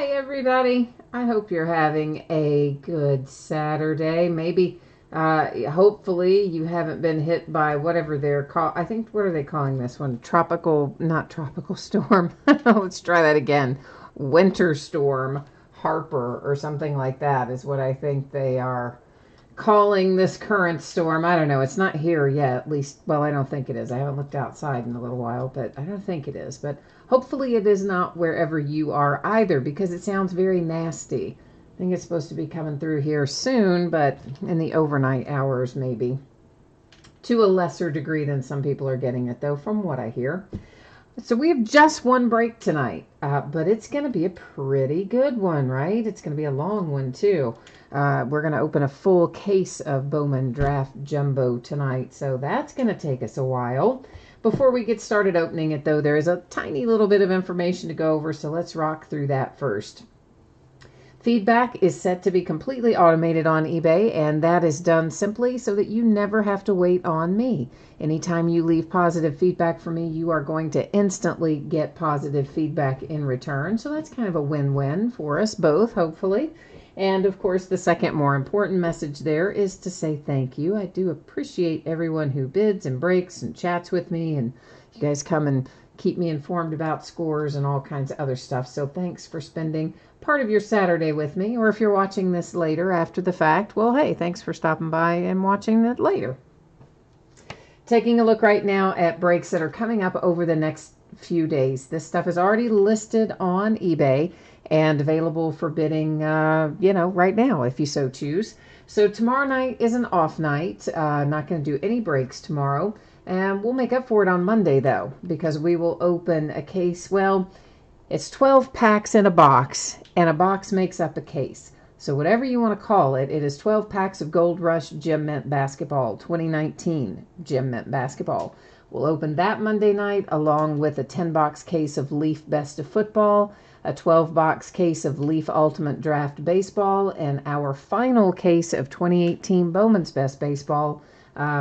Hi, everybody. I hope you're having a good Saturday. Maybe, hopefully, you haven't been hit by whatever they're called. I think, what are they calling this one? Not tropical storm. Let's try that again. Winter storm Harper or something like that is what I think they are calling this current storm. I don't know. It's not here yet, at least. Well, I don't think it is. I haven't looked outside in a little while, but I don't think it is. But hopefully it is not wherever you are either, because it sounds very nasty. I think it's supposed to be coming through here soon, but in the overnight hours maybe. To a lesser degree than some people are getting it, though, from what I hear. So we have just one break tonight, but it's going to be a pretty good one, right? It's going to be a long one, too. We're going to open a full case of Bowman Draft Jumbo tonight, so that's going to take us a while. Before we get started opening it, though, there is a tiny little bit of information to go over, so let's rock through that first. Feedback is set to be completely automated on eBay, and that is done simply so that you never have to wait on me. Anytime you leave positive feedback for me, you are going to instantly get positive feedback in return. So that's kind of a win-win for us both, hopefully. And of course, the second more important message there is to say thank you. I do appreciate everyone who bids and breaks and chats with me, and you guys come and keep me informed about scores and all kinds of other stuff. So thanks for spending part of your Saturday with me, or if you're watching this later after the fact, well, hey, thanks for stopping by and watching it later. Taking a look right now at breaks that are coming up over the next few days. This stuff is already listed on eBay and available for bidding, right now, if you so choose. So tomorrow night is an off night. Not going to do any breaks tomorrow. And we'll make up for it on Monday, though, because we will open a case. Well, it's 12 packs in a box, and a box makes up a case. So whatever you want to call it, it is 12 packs of Gold Rush Gem Mint Basketball, 2019 Gem Mint Basketball. We'll open that Monday night, along with a 10-box case of Leaf Best of Football, a 12-box case of Leaf Ultimate Draft Baseball, and our final case of 2018 Bowman's Best Baseball,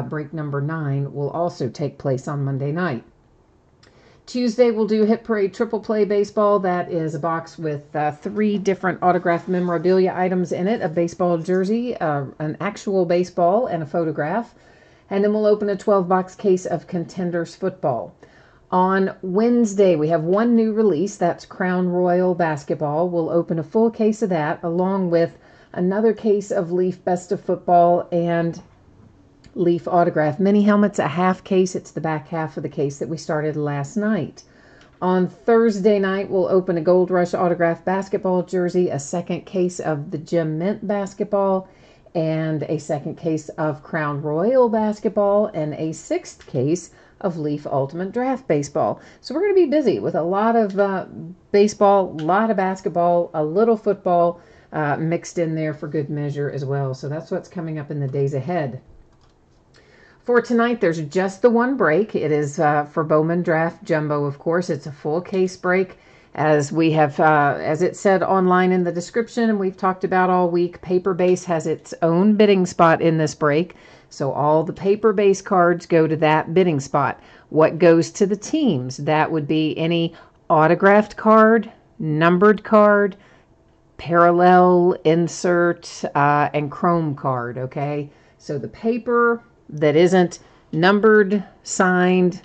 break number 9, will also take place on Monday night. Tuesday, we'll do Hit Parade Triple Play Baseball. That is a box with 3 different autographed memorabilia items in it, a baseball jersey, an actual baseball, and a photograph. And then we'll open a 12-box case of Contenders Football. On Wednesday, we have one new release. That's Crown Royal Basketball. We'll open a full case of that, along with another case of Leaf Best of Football and Leaf Autograph Mini Helmets, a half case. It's the back half of the case that we started last night. On Thursday night, we'll open a Gold Rush Autograph Basketball jersey, a second case of the Gem Mint Basketball, and a second case of Crown Royal Basketball, and a 6th case of Leaf Ultimate Draft Baseball. So we're going to be busy with a lot of baseball, a lot of basketball, a little football mixed in there for good measure as well. So that's what's coming up in the days ahead. For tonight, there's just the one break. It is for Bowman Draft Jumbo, of course. It's a full case break. As we have, as it said online in the description, and we've talked about all week, Paper Base has its own bidding spot in this break. So all the Paper Base cards go to that bidding spot. What goes to the teams? That would be any autographed card, numbered card, parallel, insert, and chrome card, okay? So the paper that isn't numbered, signed,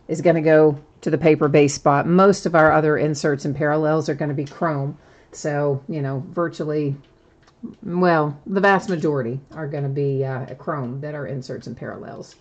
is going to go to the Paper Base spot. Most of our other inserts and parallels are going to be chrome. So, virtually, well, the vast majority are going to be chrome that are inserts and parallels.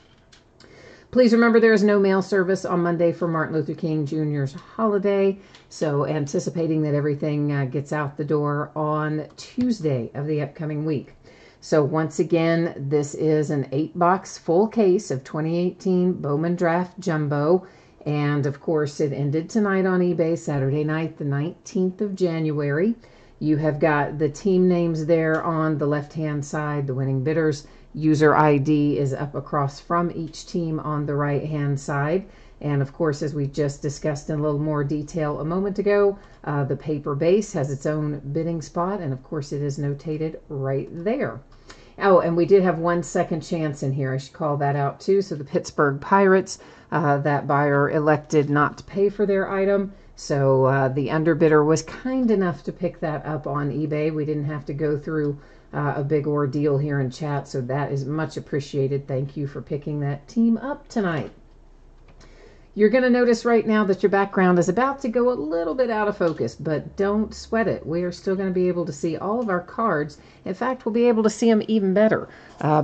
Please remember there is no mail service on Monday for Martin Luther King Jr.'s holiday. So anticipating that everything gets out the door on Tuesday of the upcoming week. So once again, this is an 8-box full case of 2018 Bowman Draft Jumbo. And of course, it ended tonight on eBay, Saturday night, the 19th of January. You have got the team names there on the left-hand side, the winning bidders. User ID is up across from each team on the right-hand side. And of course, as we just discussed in a little more detail a moment ago, the Paper Base has its own bidding spot. And of course, it is notated right there. Oh, and we did have one second chance in here. I should call that out too. So the Pittsburgh Pirates, that buyer elected not to pay for their item. So the underbidder was kind enough to pick that up on eBay. We didn't have to go through a big ordeal here in chat, so that is much appreciated. Thank you for picking that team up tonight. You're going to notice right now that your background is about to go a little bit out of focus, but don't sweat it. We are still going to be able to see all of our cards. In fact, we'll be able to see them even better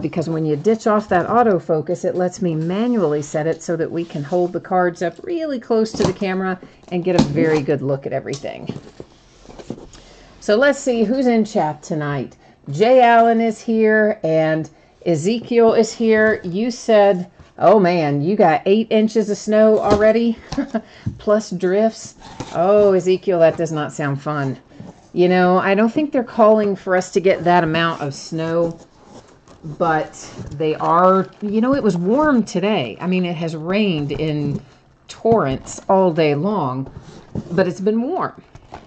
because when you ditch off that autofocus, it lets me manually set it so that we can hold the cards up really close to the camera and get a very good look at everything. So let's see who's in chat tonight. Jay Allen is here and Ezekiel is here. You said... Oh man, you got 8 inches of snow already, plus drifts. Oh, Ezekiel, that does not sound fun. You know, I don't think they're calling for us to get that amount of snow, but they are, you know, it was warm today. I mean, it has rained in torrents all day long, but it's been warm.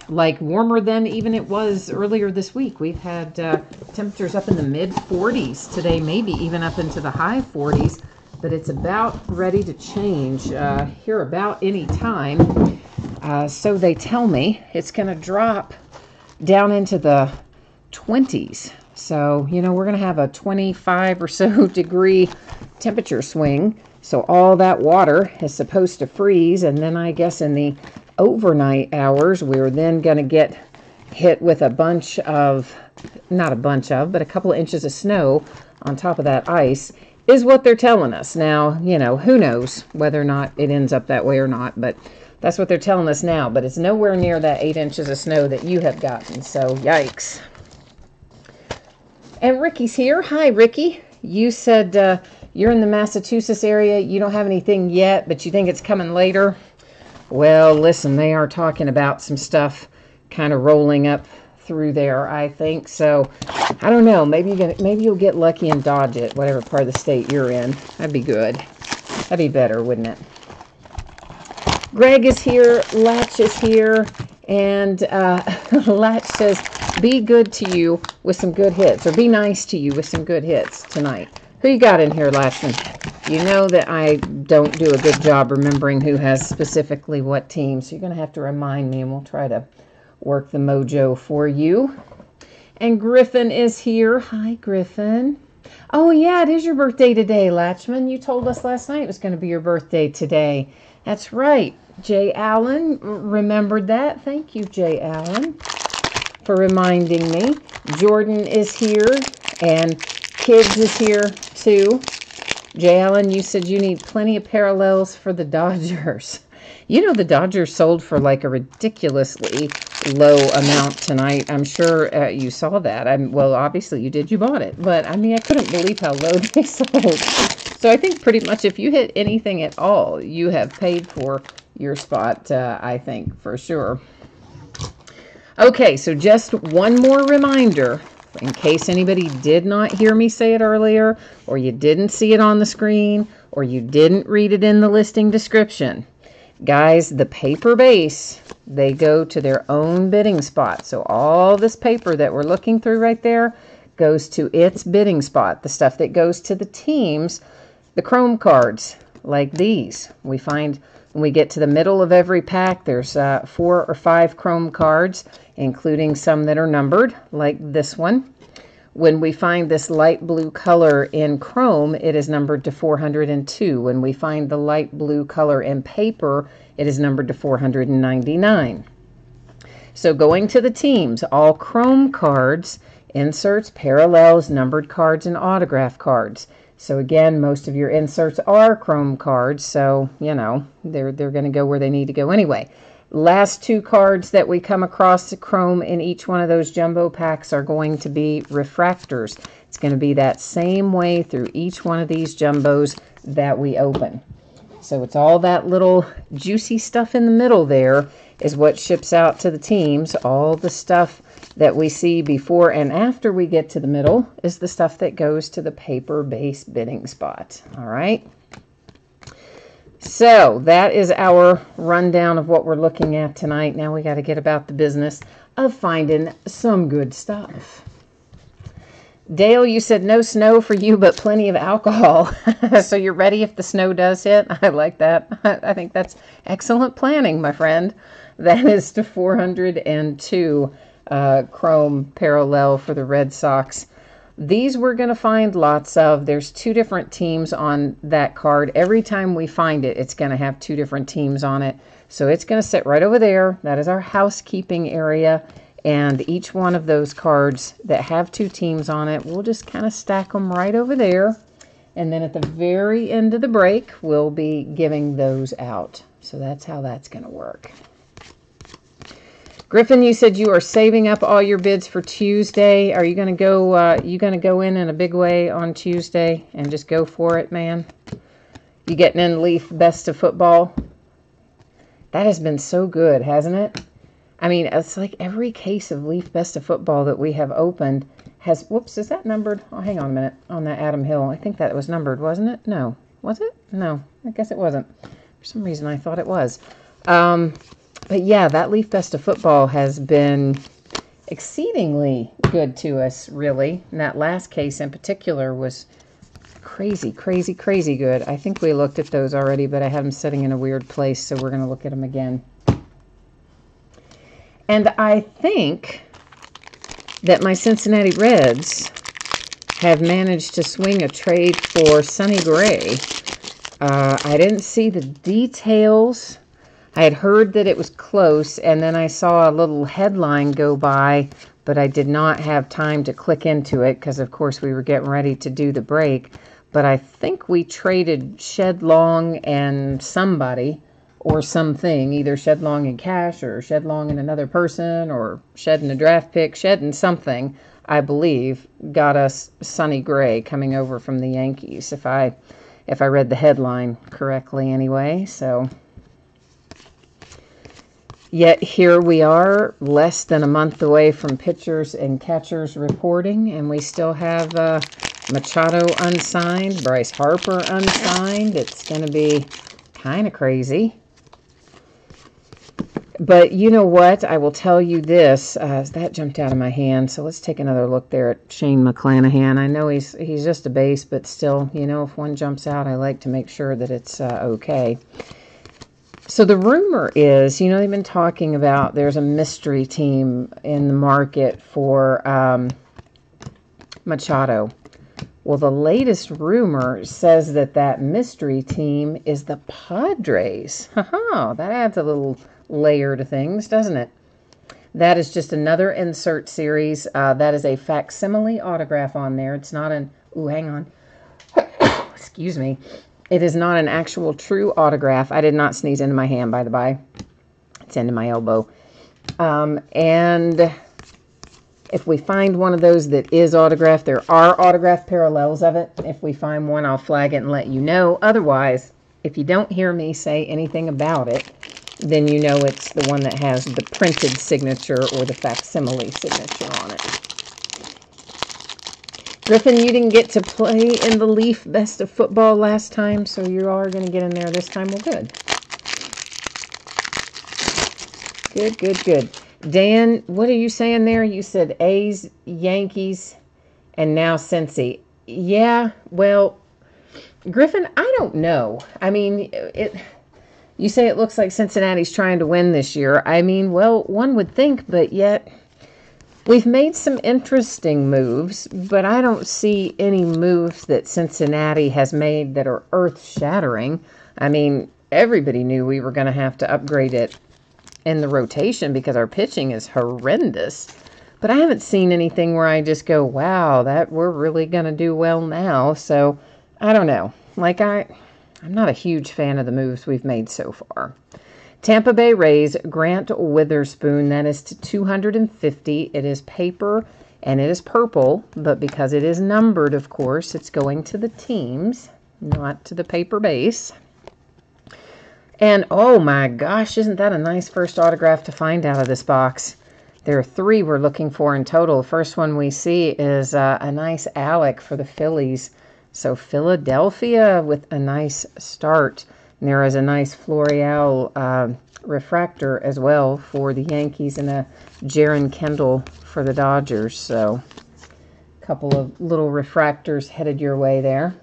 Like warmer than even it was earlier this week. We've had temperatures up in the mid 40s today, maybe even up into the high 40s. But it's about ready to change here about any time. So they tell me it's going to drop down into the 20s. So, you know, we're going to have a 25 or so degree temperature swing. So all that water is supposed to freeze. And then I guess in the overnight hours, we're then going to get hit with a bunch of, not a bunch of, but a couple of inches of snow on top of that ice. Is what they're telling us. Now, you know, who knows whether or not it ends up that way or not, but that's what they're telling us now. But it's nowhere near that 8 inches of snow that you have gotten, so yikes. And Ricky's here. Hi, Ricky. You said you're in the Massachusetts area. You don't have anything yet, but you think it's coming later. Well, listen, they are talking about some stuff kind of rolling up through there, I think. So I don't know, maybe you'll get lucky and dodge it, whatever part of the state you're in. That'd be good. That'd be better, wouldn't it? Greg is here, Latch is here, and Latch says be good to you with some good hits, or be nice to you with some good hits tonight. Who you got in here, Latchman? You know that I don't do a good job remembering who has specifically what team, so you're going to have to remind me, and we'll try to work the mojo for you. And Griffin is here. Hi, Griffin. Oh, yeah, it is your birthday today, Latchman. You told us last night it was going to be your birthday today. That's right. Jay Allen remembered that. Thank you, Jay Allen, for reminding me. Jordan is here, and Kids is here, too. Jay Allen, you said you need plenty of parallels for the Dodgers. You know, the Dodgers sold for like a ridiculously low amount tonight. I'm sure you saw that. Well, obviously you did. You bought it. But, I mean, I couldn't believe how low they sold. So I think pretty much if you hit anything at all, you have paid for your spot, I think, for sure. Okay, so just one more reminder, in case anybody did not hear me say it earlier, or you didn't see it on the screen, or you didn't read it in the listing description. Guys, the paper base, they go to their own bidding spot. So all this paper that we're looking through right there goes to its bidding spot. The stuff that goes to the teams, the Chrome cards, like these. We find when we get to the middle of every pack, there's 4 or 5 Chrome cards, including some that are numbered, like this one. When we find this light blue color in Chrome, it is numbered to 402. When we find the light blue color in paper, it is numbered to 499. So going to the teams, all Chrome cards, inserts, parallels, numbered cards, and autograph cards. So again, most of your inserts are Chrome cards, so, you know, they're going to go where they need to go anyway. Last 2 cards that we come across the Chrome in each one of those jumbo packs are going to be refractors. It's going to be that same way through each one of these jumbos that we open. So it's all that little juicy stuff in the middle there is what ships out to the teams. All the stuff that we see before and after we get to the middle is the stuff that goes to the paper-based bidding spot. All right. So that is our rundown of what we're looking at tonight. Now we got to get about the business of finding some good stuff. Dale, you said no snow for you, but plenty of alcohol. So you're ready if the snow does hit? I like that. I think that's excellent planning, my friend. That is to 402 chrome parallel for the Red Sox. These we're going to find lots of. There's 2 different teams on that card. Every time we find it, it's going to have 2 different teams on it. So it's going to sit right over there. That is our housekeeping area. And each one of those cards that have 2 teams on it, we'll just kind of stack them right over there. And then at the very end of the break, we'll be giving those out. So that's how that's going to work. Griffin, you said you are saving up all your bids for Tuesday. Are you going to go? You going to go in a big way on Tuesday and just go for it, man? You getting in Leaf Best of Football? That has been so good, hasn't it? I mean, it's like every case of Leaf Best of Football that we have opened has. Whoops, is that numbered? Oh, hang on a minute. On that Adam Hill, I think that was numbered, wasn't it? No, was it? No, I guess it wasn't. For some reason, I thought it was. But yeah, that Leaf Best of Football has been exceedingly good to us, really. And that last case in particular was crazy, crazy, crazy good. I think we looked at those already, but I have them sitting in a weird place, so we're going to look at them again. And I think that my Cincinnati Reds have managed to swing a trade for Sonny Gray. I didn't see the details. I had heard that it was close, and then I saw a little headline go by, but I did not have time to click into it because, of course, we were getting ready to do the break. But I think we traded Shed Long and somebody or something, either Shed Long in cash or Shed Long in another person or Shed in a draft pick, Shed in something, I believe, got us Sonny Gray coming over from the Yankees, if I read the headline correctly anyway, so... Yet here we are, less than a month away from pitchers and catchers reporting, and we still have Machado unsigned, Bryce Harper unsigned. It's going to be kind of crazy. But you know what? I will tell you this. That jumped out of my hand, so let's take another look there at Shane McClanahan. I know he's just a base, but still, you know, if one jumps out, I like to make sure that it's okay. So the rumor is, you know, they've been talking about there's a mystery team in the market for Machado. Well, the latest rumor says that mystery team is the Padres. That adds a little layer to things, doesn't it? That is just another insert series. That is a facsimile autograph on there. It's not an... Ooh, hang on. Excuse me. It is not an actual true autograph. I did not sneeze into my hand, by the by. It's into my elbow. And if we find one of those that is autographed, there are autograph parallels of it. If we find one, I'll flag it and let you know. Otherwise, if you don't hear me say anything about it, then you know it's the one that has the printed signature or the facsimile signature on it. Griffin, you didn't get to play in the Leaf Best of Football last time, so you are going to get in there this time. Well, good. Good, good, good. Dan, what are you saying there? You said A's, Yankees, and now Cincy. Yeah, well, Griffin, I don't know. I mean, you say it looks like Cincinnati's trying to win this year. I mean, well, one would think, but yet... We've made some interesting moves, but I don't see any moves that Cincinnati has made that are earth-shattering. I mean, everybody knew we were going to have to upgrade it in the rotation because our pitching is horrendous. But I haven't seen anything where I just go, wow, that we're really going to do well now. So, I don't know. Like, I'm not a huge fan of the moves we've made so far. Tampa Bay Rays, Grant Witherspoon, that is to 250. It is paper and it is purple, but because it is numbered, of course, it's going to the teams, not to the paper base. And oh my gosh, isn't that a nice first autograph to find out of this box? There are 3 we're looking for in total. The first one we see is a nice Alec for the Phillies. So Philadelphia with a nice start. And there is a nice Florial refractor as well for the Yankees and a Jaron Kendall for the Dodgers. So a couple of little refractors headed your way there.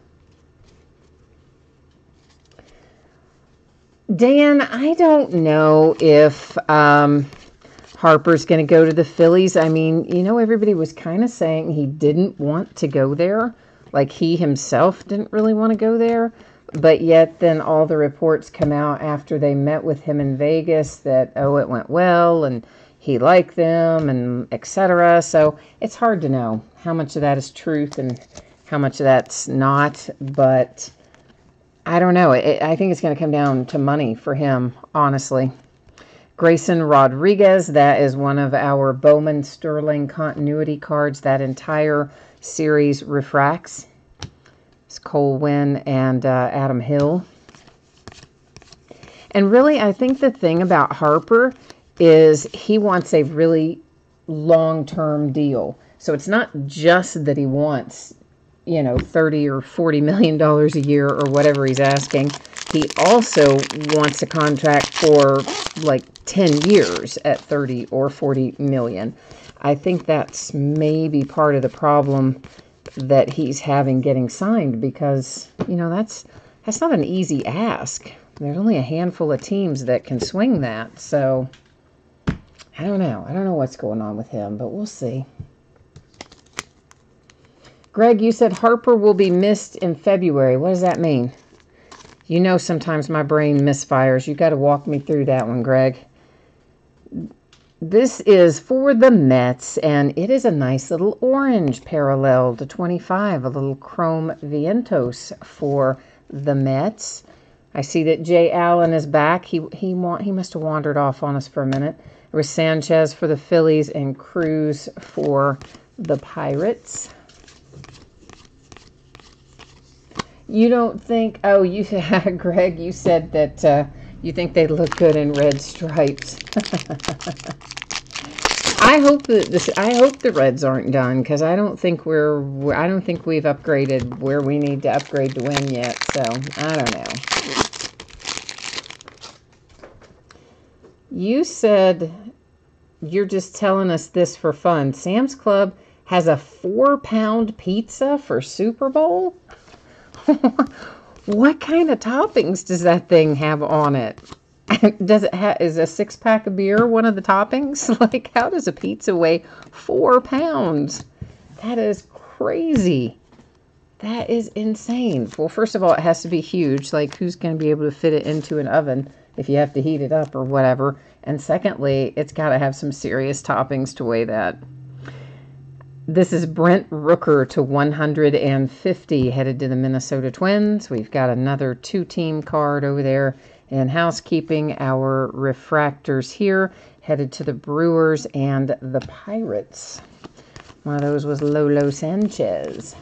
Dan, I don't know if Harper's going to go to the Phillies. I mean, everybody was kind of saying he didn't want to go there. Like he himself didn't really want to go there. But yet then all the reports come out after they met with him in Vegas that, it went well and he liked them and etc. So it's hard to know how much of that is truth and how much of that's not. But I don't know. I think it's going to come down to money for him, honestly. Grayson Rodriguez, that is one of our Bowman Sterling continuity cards. That entire series refracts. It's Cole Winn and Adam Hill. And really, I think the thing about Harper is he wants a really long-term deal. So it's not just that he wants, $30 or $40 million a year or whatever he's asking. He also wants a contract for like 10 years at 30 or 40 million. I think that's maybe part of the problem that he's having getting signed because, that's not an easy ask. There's only a handful of teams that can swing that. So I don't know. I don't know what's going on with him, but we'll see. Greg, you said Harper will be missed in February. What does that mean? Sometimes my brain misfires. You got to walk me through that one, Greg. This is for the Mets, and it is a nice little orange parallel to 25, a little chrome Vientos for the Mets. I see that Jay Allen is back. He must have wandered off on us for a minute. There was Sanchez for the Phillies and Cruz for the Pirates. You don't think, Greg, you said that you think they look good in red stripes. I hope the Reds aren't done because I don't think we've upgraded where we need to upgrade to win yet. So I don't know. You said you're just telling us this for fun. Sam's Club has a 4-pound pizza for Super Bowl? What kind of toppings does that thing have on it? Does it is a 6-pack of beer one of the toppings? Like, how does a pizza weigh 4 pounds? That is crazy. That is insane. Well, first of all, it has to be huge. Like, who's going to be able to fit it into an oven if you have to heat it up or whatever? And secondly, it's got to have some serious toppings to weigh that. This is Brent Rooker to 150 headed to the Minnesota Twins. We've got another 2-team card over there in housekeeping. Our refractors here headed to the Brewers and the Pirates. One of those was Lolo Sanchez.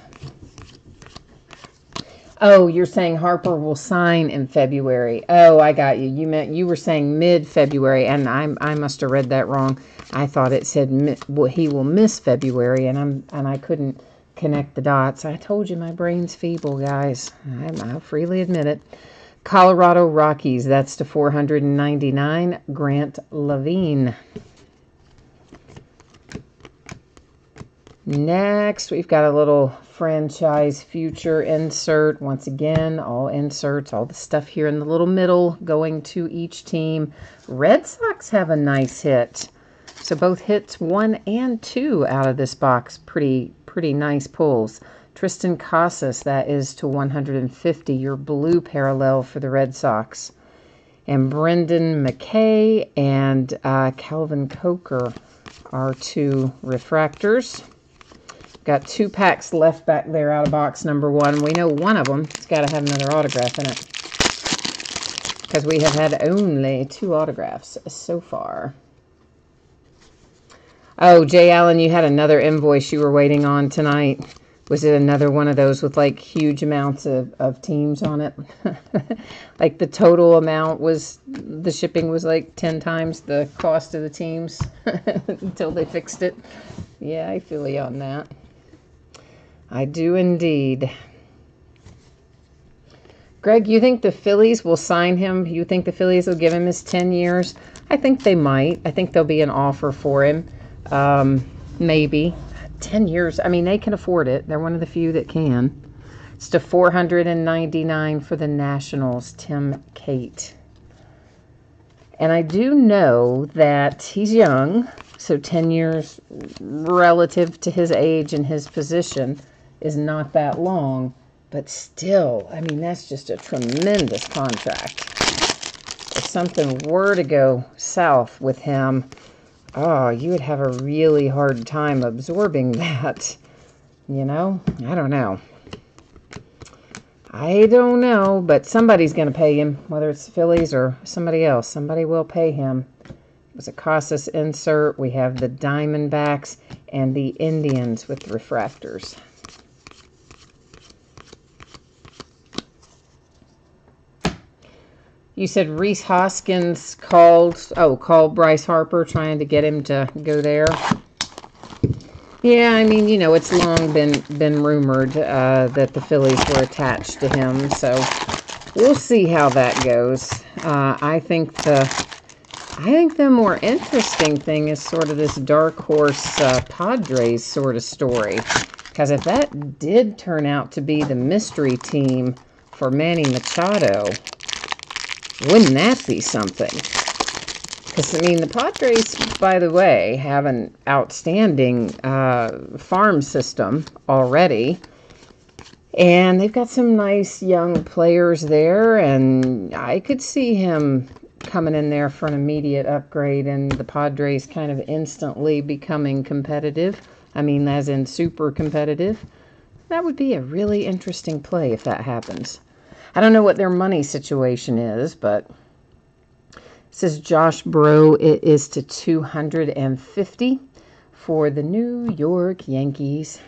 Oh, you're saying Harper will sign in February. Oh, I got you. You were saying mid-February, and I must have read that wrong. I thought it said he will miss February, and I couldn't connect the dots. I told you my brain's feeble, guys. I'll freely admit it. Colorado Rockies, that's to 499. Grant Levine. Next, we've got a little franchise future insert. Once again, all inserts, all the stuff here in the little middle going to each team. Red Sox have a nice hit. So both hits 1 and 2 out of this box. Pretty nice pulls. Tristan Casas, that is to 150, your blue parallel for the Red Sox. And Brendan McKay and Calvin Coker are 2 refractors. Got 2 packs left back there out of box number 1. We know one of them has got to have another autograph in it because we have had only 2 autographs so far. Oh, Jay Allen, you had another invoice you were waiting on tonight. Was it another one of those with like huge amounts of teams on it? Like the total amount was, the shipping was like 10 times the cost of the teams until they fixed it. Yeah, I feel you on that. I do indeed. Greg, you think the Phillies will sign him? You think the Phillies will give him his 10 years? I think they might. I think there'll be an offer for him. Maybe. 10 years. I mean, they can afford it. They're one of the few that can. It's to 499 for the Nationals, Tim Cate. And I do know that he's young, so 10 years relative to his age and his position is not that long. But still, I mean, that's just a tremendous contract. If something were to go south with him, oh, you would have a really hard time absorbing that. You know? I don't know. I don't know, but somebody's going to pay him, whether it's the Phillies or somebody else. Somebody will pay him. It was a Casas insert. We have the Diamondbacks and the Indians with refractors. You said Rhys Hoskins called Bryce Harper, trying to get him to go there. Yeah, I mean, you know, it's long been rumored that the Phillies were attached to him, so we'll see how that goes. I think the more interesting thing is sort of this dark horse Padres sort of story, because if that did turn out to be the mystery team for Manny Machado, wouldn't that be something? Because, I mean, the Padres, by the way, have an outstanding farm system already. And they've got some nice young players there. And I could see him coming in there for an immediate upgrade and the Padres kind of instantly becoming competitive. I mean, as in super competitive. That would be a really interesting play if that happens. I don't know what their money situation is, but... Says Josh Breaux, it is to 250 for the New York Yankees.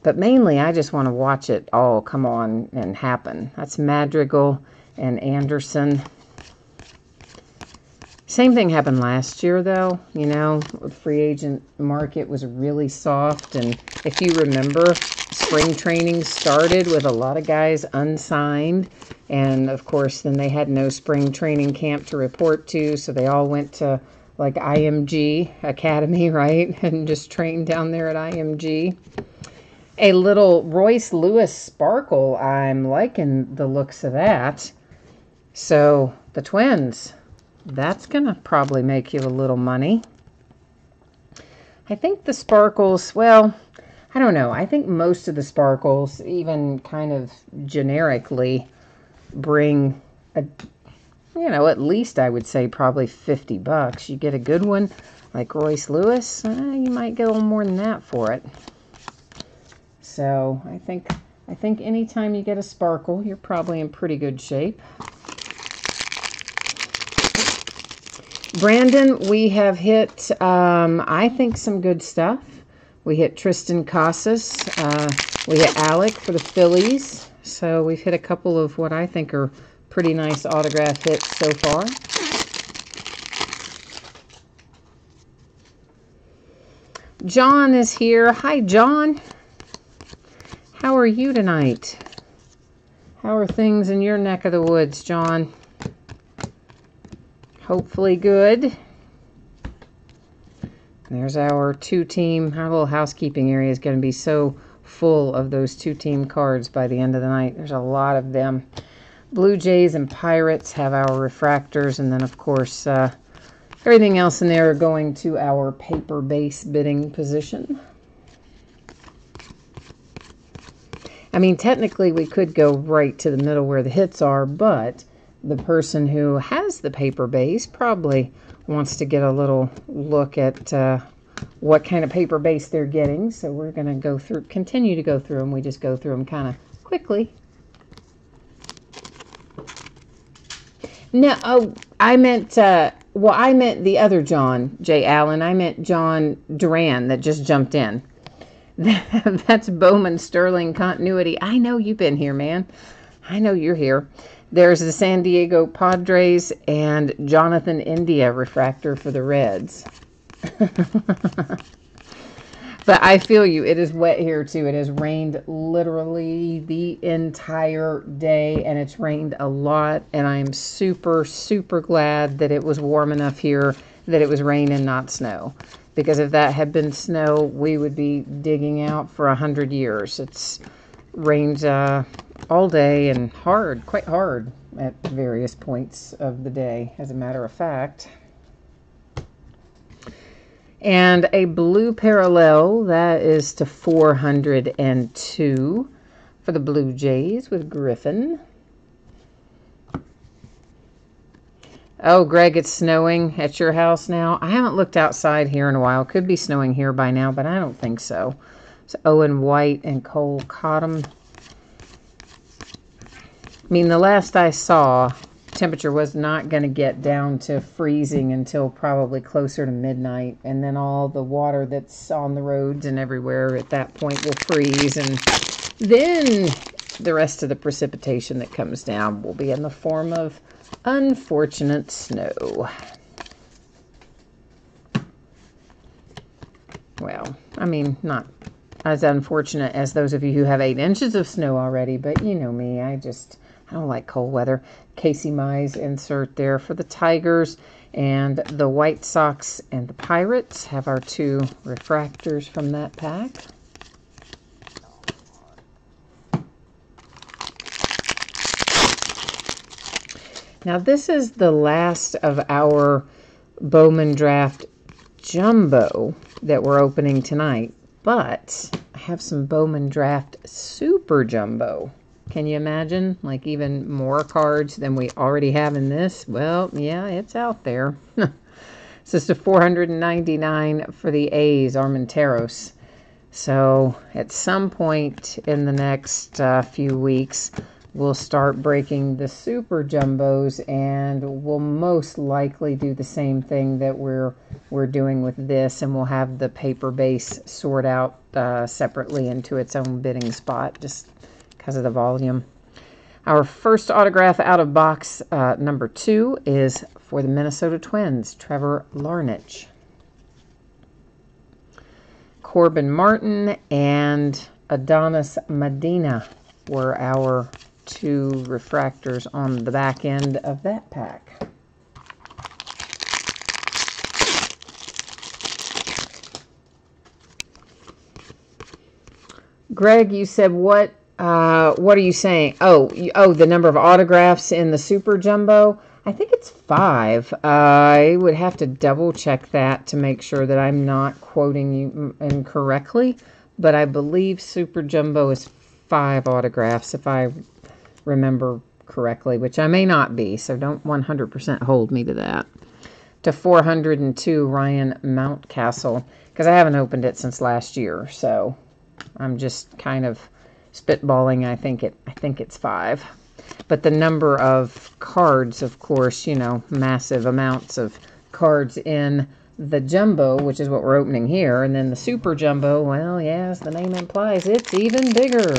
But mainly, I just want to watch it all come on and happen. That's Madrigal and Anderson. Same thing happened last year, though. You know, the free agent market was really soft. And if you remember, spring training started with a lot of guys unsigned. And, of course, then they had no spring training camp to report to, so they all went to, like, IMG Academy, right? And just trained down there at IMG. A little Royce Lewis sparkle. I'm liking the looks of that. So, the Twins, that's going to probably make you a little money. I think the sparkles, well, I don't know. I think most of the sparkles, even kind of generically, bring at least I would say probably $50. You get a good one like Royce Lewis, you might get a little more than that for it. So I think anytime you get a sparkle, you're probably in pretty good shape. Brandon, we have hit I think some good stuff. We hit Triston Casas. We hit Alec for the Phillies. So we've hit a couple of what I think are pretty nice autograph hits so far. John is here. Hi, John. How are you tonight? How are things in your neck of the woods, John? Hopefully good. There's our two-team. Our little housekeeping area is going to be so full of those two-team cards by the end of the night. There's a lot of them. Blue Jays and Pirates have our refractors, and then, of course, everything else in there are going to our paper base bidding position. I mean, technically, we could go right to the middle where the hits are, but the person who has the paper base probably wants to get a little look at what kind of paper base they're getting. So we're going to continue to go through them. We just go through them kind of quickly. No, oh, I meant the other John J. Allen. I meant John Duran that just jumped in. That's Bowman Sterling continuity. I know you've been here, man. I know you're here. There's the San Diego Padres and Jonathan India refractor for the Reds. But I feel you. It is wet here, too. It has rained literally the entire day, and it's rained a lot. And I'm super, super glad that it was warm enough here that it was rain and not snow. Because if that had been snow, we would be digging out for 100 years. It's rained a all day and hard, quite hard at various points of the day, as a matter of fact. And a blue parallel, that is to 402 for the Blue Jays with Griffin. Oh, Greg, it's snowing at your house now. I haven't looked outside here in a while. Could be snowing here by now, but I don't think so. It's Owen White and Cole Cottom. I mean, the last I saw, temperature was not going to get down to freezing until probably closer to midnight. And then all the water that's on the roads and everywhere at that point will freeze. And then the rest of the precipitation that comes down will be in the form of unfortunate snow. Well, I mean, not as unfortunate as those of you who have 8 inches of snow already, but you know me, I don't like cold weather. Casey Mize insert there for the Tigers, and the White Sox and the Pirates have our 2 refractors from that pack. Now, this is the last of our Bowman Draft Jumbo that we're opening tonight, but I have some Bowman Draft Super Jumbo. Can you imagine? Like even more cards than we already have in this? Well, yeah, it's out there. This is to 499 for the A's, Armenteros. So at some point in the next few weeks, we'll start breaking the Super Jumbos, and we'll most likely do the same thing that we're doing with this, and we'll have the paper base sort out separately into its own bidding spot, just because of the volume. Our first autograph out of box number 2 is for the Minnesota Twins, Trevor Larnach. Corbin Martin and Adonis Medina were our 2 refractors on the back end of that pack. Greg, you said what are you saying? Oh, the number of autographs in the Super Jumbo? I think it's 5. I would have to double check that to make sure that I'm not quoting you incorrectly, but I believe Super Jumbo is 5 autographs if I remember correctly, which I may not be, so don't 100% hold me to that. To 402, Ryan Mountcastle, because I haven't opened it since last year, so I'm just kind of spitballing. I think it's 5. But the number of cards, of course, you know, massive amounts of cards in the Jumbo, which is what we're opening here, and then the Super Jumbo, well, yeah, as the name implies, it's even bigger.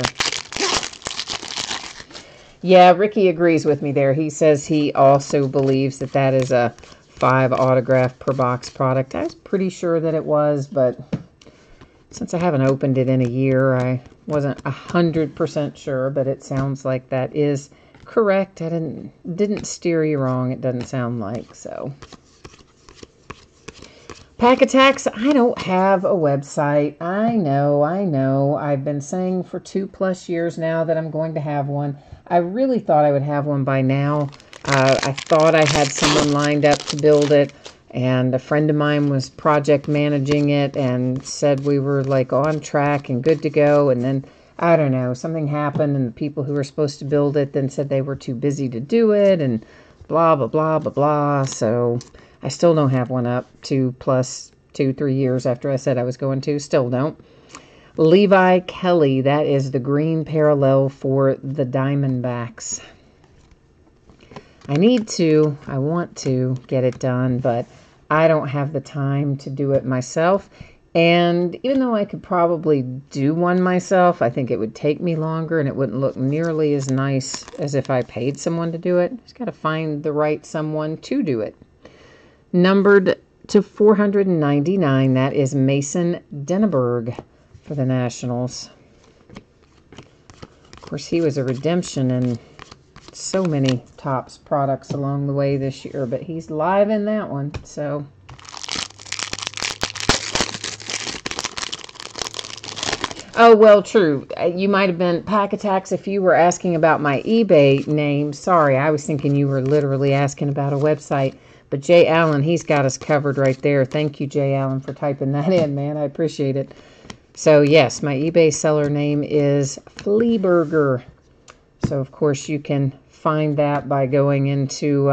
Yeah, Ricky agrees with me there. He says he also believes that that is a 5 autograph per box product. I was pretty sure that it was, but since I haven't opened it in a year, I wasn't 100% sure, but it sounds like that is correct. I didn't steer you wrong, it doesn't sound like, so. Pack Attacks, I don't have a website. I know. I've been saying for 2+ years now that I'm going to have one. I really thought I would have one by now. I thought I had someone lined up to build it, and a friend of mine was project managing it and said we were like on track and good to go, and then I don't know, something happened, and the people who were supposed to build it then said they were too busy to do it, and blah, blah, blah, blah, blah. So I still don't have one up 2+3 years after I said I was going to. Still don't. Levi Kelly, that is the green parallel for the Diamondbacks. I want to get it done, but I don't have the time to do it myself. And even though I could probably do one myself, I think it would take me longer and it wouldn't look nearly as nice as if I paid someone to do it. Just got to find the right someone to do it. Numbered to 499, that is Mason Denneberg for the Nationals. Of course, he was a redemption in so many Topps products along the way this year, but he's live in that one, so. Oh, well, true. You might have been Pack Attacks if you were asking about my eBay name. Sorry, I was thinking you were literally asking about a website. But Jay Allen, he's got us covered right there. Thank you, Jay Allen, for typing that in, man. I appreciate it. So, yes, my eBay seller name is Fleaburger. So, of course, you can find that by going into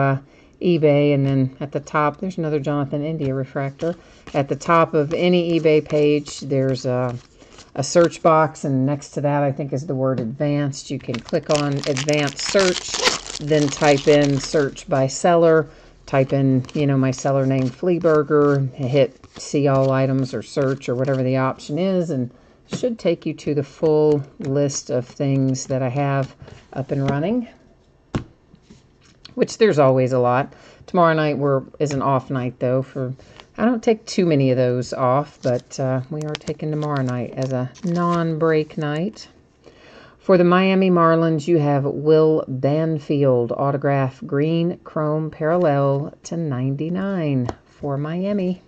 eBay, and then at the top, there's another Jonathan India refractor. At the top of any eBay page, there's a search box, and next to that, I think, is the word advanced. You can click on advanced search, then type in search by seller, type in, my seller name, Fleaburger, hit see all items or search or whatever the option is, and it should take you to the full list of things that I have up and running, which there's always a lot. Tomorrow night is an off night, though. I don't take too many of those off, but we are taking tomorrow night as a non-break night. For the Miami Marlins, you have Will Banfield, autograph green chrome parallel /99 for Miami.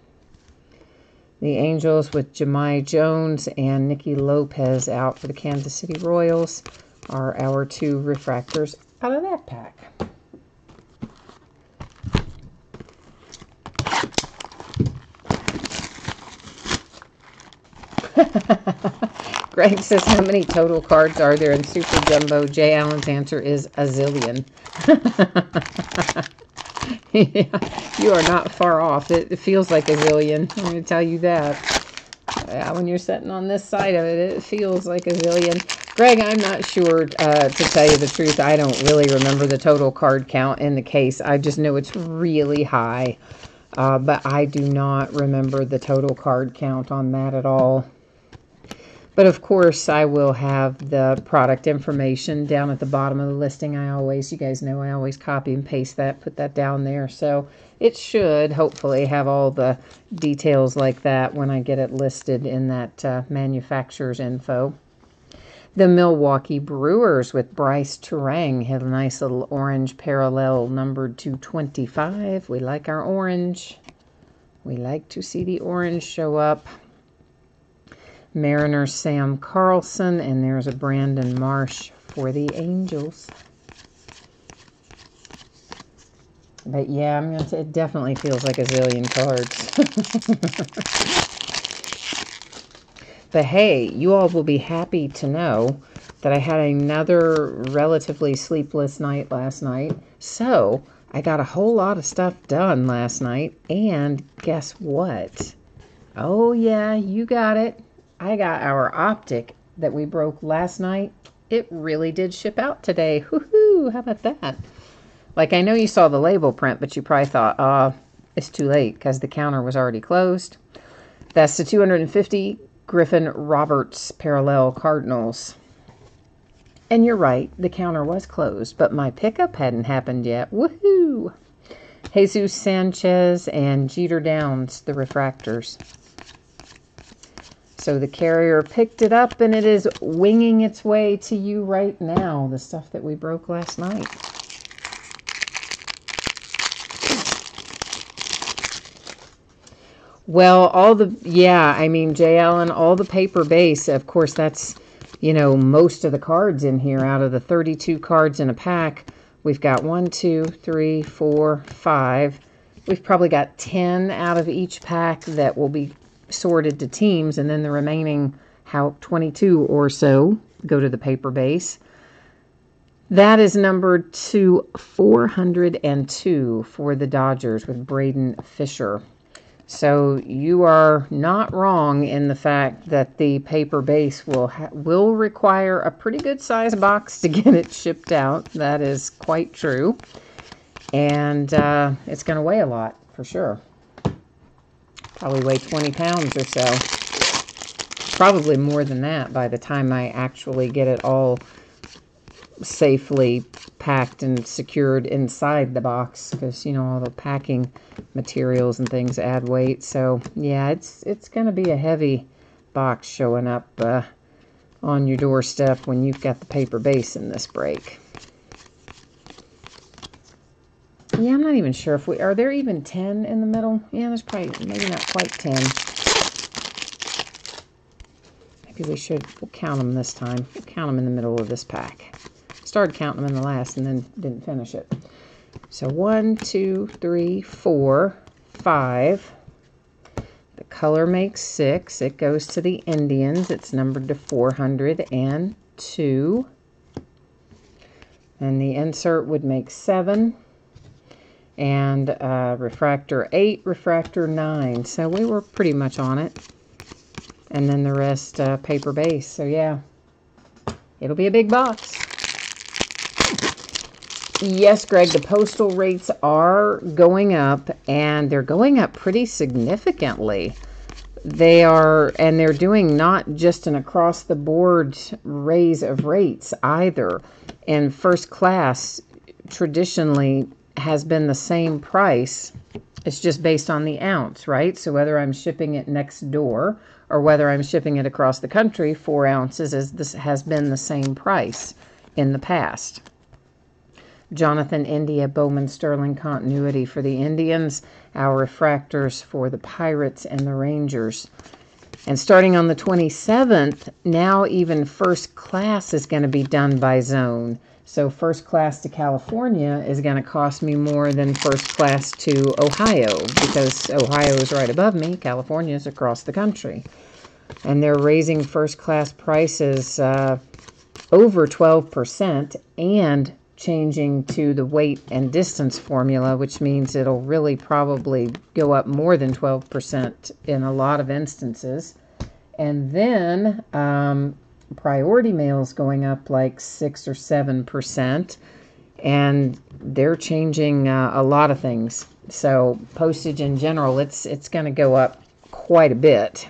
The Angels with Jahmai Jones and Nicky Lopez out for the Kansas City Royals are our two refractors out of that pack. Greg says, how many total cards are there in Super Jumbo? Jay Allen's answer is a zillion. Yeah, you are not far off. It feels like a zillion. I'm going to tell you that. Yeah, when you're sitting on this side of it, it feels like a zillion. Greg, I'm not sure, to tell you the truth. I don't really remember the total card count in the case. I just know it's really high. But I do not remember the total card count on that at all. But of course, I will have the product information down at the bottom of the listing. You guys know I always copy and paste that, put that down there. So it should hopefully have all the details like that when I get it listed in that manufacturer's info. The Milwaukee Brewers with Bryce Turang have a nice little orange parallel numbered to 25. We like our orange. We like to see the orange show up. Mariners Sam Carlson, and there's a Brandon Marsh for the Angels. But yeah, it definitely feels like a zillion cards. But hey, you all will be happy to know that I had another relatively sleepless night last night. So I got a whole lot of stuff done last night, and guess what? Oh yeah, you got it. I got our optic that we broke last night. It really did ship out today. Woohoo! How about that? Like, I know you saw the label print, but you probably thought, it's too late because the counter was already closed. That's the 250 Griffin Roberts Parallel Cardinals. And you're right, the counter was closed, but my pickup hadn't happened yet. Woohoo! Jesus Sanchez and Jeter Downs, the refractors. So the carrier picked it up, and it is winging its way to you right now, the stuff that we broke last night. Well, Jay Allen, all the paper base, of course, that's, most of the cards in here. Out of the 32 cards in a pack, we've got 1, 2, 3, 4, 5. We've probably got 10 out of each pack that will be sorted to teams, and then the remaining 22 or so go to the paper base. That is numbered to 402 for the Dodgers with Braden Fisher. So you are not wrong in the fact that the paper base will require a pretty good size box to get it shipped out. That is quite true. And it's going to weigh a lot for sure. Probably weigh 20 pounds or so. Probably more than that by the time I actually get it all safely packed and secured inside the box, because all the packing materials and things add weight. So yeah, it's going to be a heavy box showing up on your doorstep when you've got the paper base in this break. Yeah, I'm not even sure if are there even 10 in the middle? Yeah, there's probably, maybe not quite 10. maybe we'll count them this time. We'll count them in the middle of this pack. Started counting them in the last and then didn't finish it. So 1, 2, 3, 4, 5. The color makes 6. It goes to the Indians. It's numbered to 402. And the insert would make 7. And refractor 8, refractor 9. So we were pretty much on it. And then the rest paper base. So yeah, it'll be a big box. Yes, Greg, the postal rates are going up, and they're going up pretty significantly. They are, and they're doing not just an across-the-board raise of rates either. And first class traditionally has been the same price. It's just based on the ounce, right? So whether I'm shipping it next door or whether I'm shipping it across the country, 4 ounces has been the same price in the past. Jonathan India, Bowman Sterling continuity for the Indians, our refractors for the Pirates and the Rangers. And starting on the 27th, now even first class is going to be done by zone. So first class to California is going to cost me more than first class to Ohio, because Ohio is right above me, California is across the country. And they're raising first class prices over 12% and changing to the weight and distance formula, which means it'll really probably go up more than 12% in a lot of instances. And then priority mail's going up like 6 or 7%, and they're changing a lot of things. So postage in general, it's going to go up quite a bit.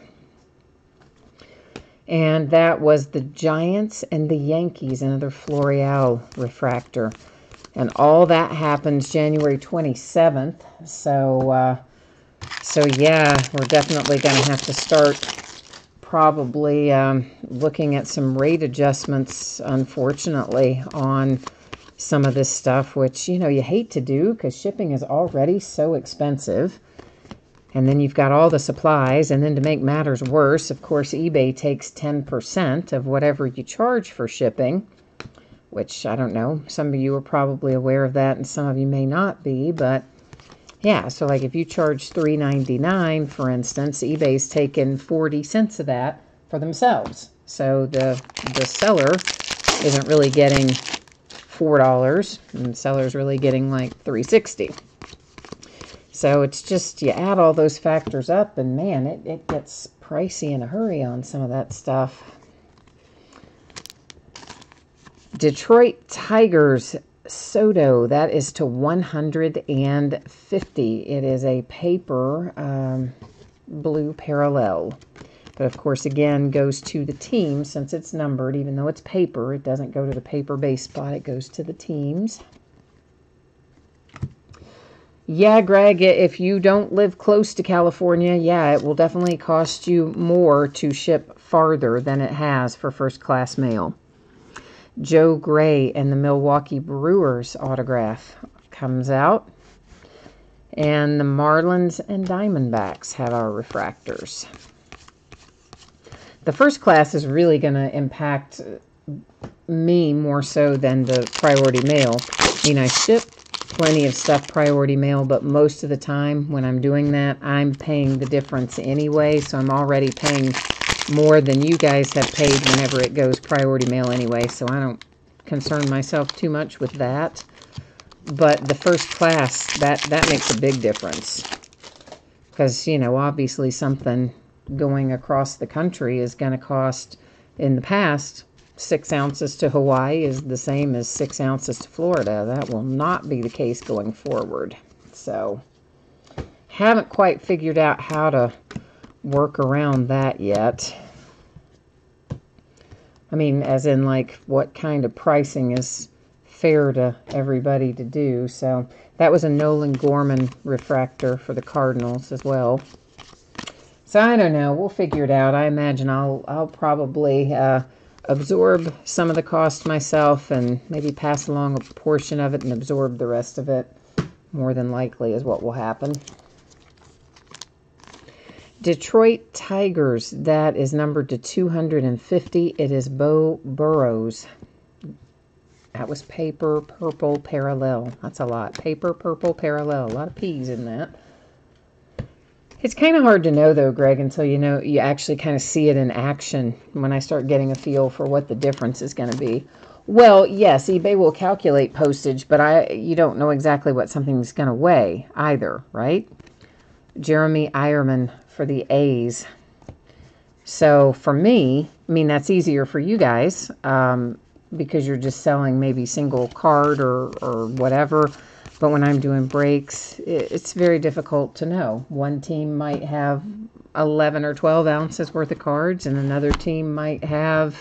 And that was the Giants and the Yankees, another Floreal refractor. And all that happens January 27th. So yeah, we're definitely going to have to start probably looking at some rate adjustments, unfortunately, on some of this stuff, which, you hate to do because shipping is already so expensive. And then you've got all the supplies, and then to make matters worse, of course, eBay takes 10% of whatever you charge for shipping, which, I don't know, some of you are probably aware of that, and some of you may not be, but yeah, so like if you charge $3.99, for instance, eBay's taken 40 cents of that for themselves. So the seller isn't really getting $4, and the seller's really getting like $3.60. So it's just, you add all those factors up, and man, it gets pricey in a hurry on some of that stuff. Detroit Tigers Soto, that is to 150. It is a paper blue parallel. But of course, again, goes to the team since it's numbered. Even though it's paper, it doesn't go to the paper base spot. It goes to the teams. Yeah, Greg, if you don't live close to California, yeah, it will definitely cost you more to ship farther than it has for first class mail. Joe Gray and the Milwaukee Brewers autograph comes out. And the Marlins and Diamondbacks have our refractors. The first class is really going to impact me more so than the priority mail. I mean, I ship plenty of stuff priority mail, but most of the time when I'm doing that, I'm paying the difference anyway, so I'm already paying more than you guys have paid whenever it goes priority mail anyway, so I don't concern myself too much with that. But the first class, that makes a big difference, because, obviously something going across the country is going to cost, in the past, 6 ounces to Hawaii is the same as 6 ounces to Florida. That will not be the case going forward. So, haven't quite figured out how to work around that yet. I mean, as in, like, what kind of pricing is fair to everybody to do. So, that was a Nolan Gorman refractor for the Cardinals as well. So, I don't know. We'll figure it out. I imagine I'll probably absorb some of the cost myself and maybe pass along a portion of it and absorb the rest of it. More than likely is what will happen. Detroit Tigers, that is numbered to 250. It is Bo Burrows. That was paper, purple, parallel. That's a lot. Paper, purple, parallel. A lot of P's in that. It's kind of hard to know, though, Greg, until you actually kind of see it in action when I start getting a feel for what the difference is going to be. Well, yes, eBay will calculate postage, but you don't know exactly what something's going to weigh either, right? Jeremy Ironman for the A's. So for me, I mean, that's easier for you guys because you're just selling maybe single card or whatever. But when I'm doing breaks, it's very difficult to know. One team might have 11 or 12 ounces worth of cards, and another team might have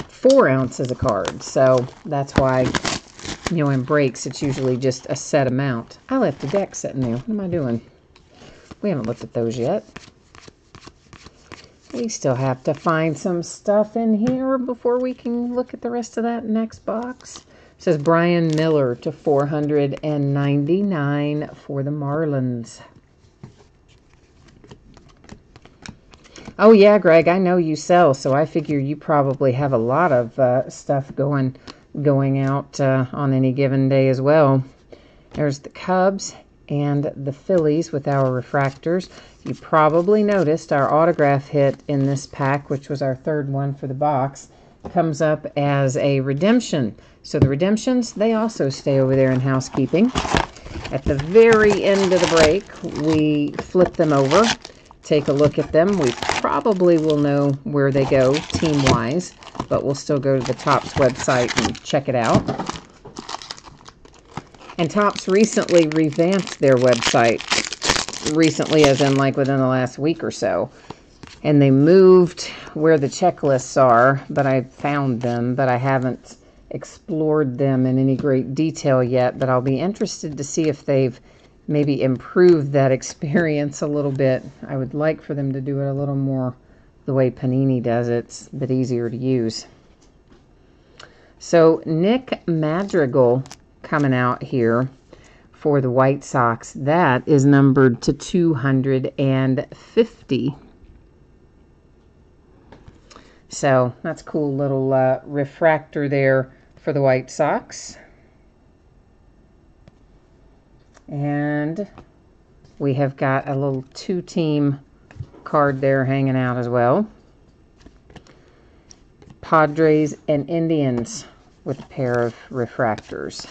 4 ounces of cards. So that's why, in breaks, it's usually just a set amount. I left the deck sitting there. What am I doing? We haven't looked at those yet. We still have to find some stuff in here before we can look at the rest of that next box. It says Brian Miller to 499 for the Marlins. Oh yeah, Greg, I know you sell, so I figure you probably have a lot of stuff going out on any given day as well. There's the Cubs and the Phillies with our refractors. You probably noticed our autograph hit in this pack, which was our third one for the box, comes up as a redemption. So the redemptions, they also stay over there in housekeeping. At the very end of the break, we flip them over, take a look at them. We probably will know where they go team-wise, but we'll still go to the Topps website and check it out. And Topps recently revamped their website. Recently, as in like within the last week or so. And they moved where the checklists are, but I found them, but I haven't explored them in any great detail yet. But I'll be interested to see if they've maybe improved that experience a little bit. I would like for them to do it a little more the way Panini does it. It's a bit easier to use. So Nick Madrigal coming out here for the White Sox. That is numbered to 250. So that's a cool little refractor there for the White Sox. And we have got a little two-team card there hanging out as well. Padres and Indians with a pair of refractors.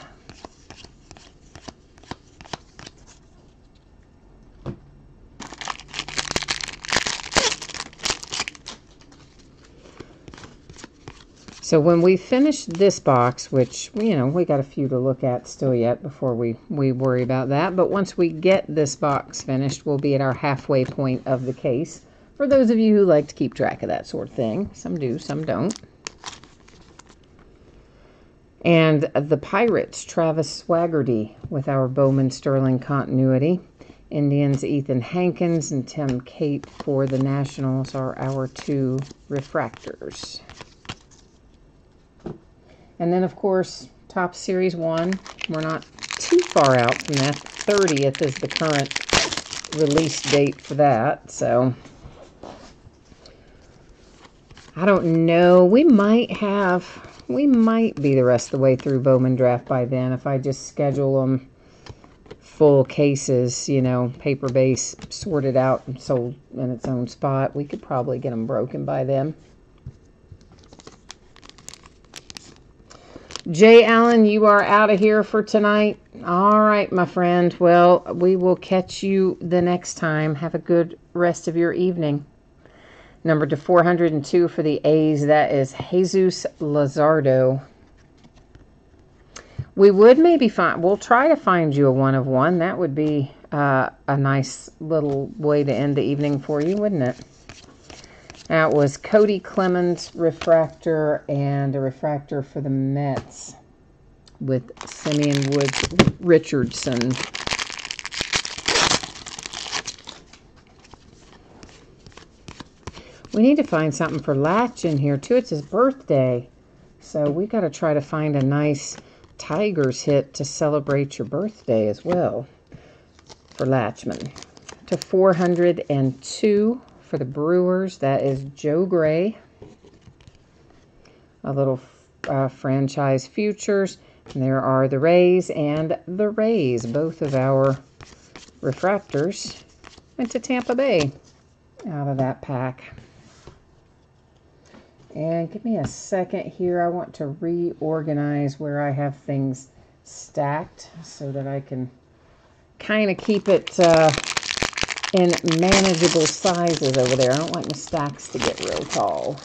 So when we finish this box, which, we got a few to look at still yet before we worry about that. But once we get this box finished, we'll be at our halfway point of the case. For those of you who like to keep track of that sort of thing. Some do, some don't. And the Pirates, Travis Swaggerty with our Bowman Sterling continuity. Indians, Ethan Hankins and Tim Cate for the Nationals are our two refractors. And then, of course, Topps Series 1. We're not too far out from that. 30th is the current release date for that. So, I don't know. We might be the rest of the way through Bowman Draft by then if I just schedule them full cases, paper base sorted out and sold in its own spot. We could probably get them broken by then. Jay Allen, you are out of here for tonight. All right, my friend. Well, we will catch you the next time. Have a good rest of your evening. Number to 402 for the A's, that is Jesus Luzardo. We would maybe we'll try to find you a 1 of 1. That would be a nice little way to end the evening for you, wouldn't it? That was Cody Clemens refractor and a refractor for the Mets with Simeon Woods Richardson. We need to find something for Latch in here too. It's his birthday. So we got to try to find a nice Tigers hit to celebrate your birthday as well for Latchman. to 402 for the Brewers. That is Joe Gray. A little franchise futures. And there are the Rays and the Rays. Both of our refractors went to Tampa Bay out of that pack. And give me a second here. I want to reorganize where I have things stacked so that I can kind of keep it in manageable sizes over there. I don't like my stacks to get real tall.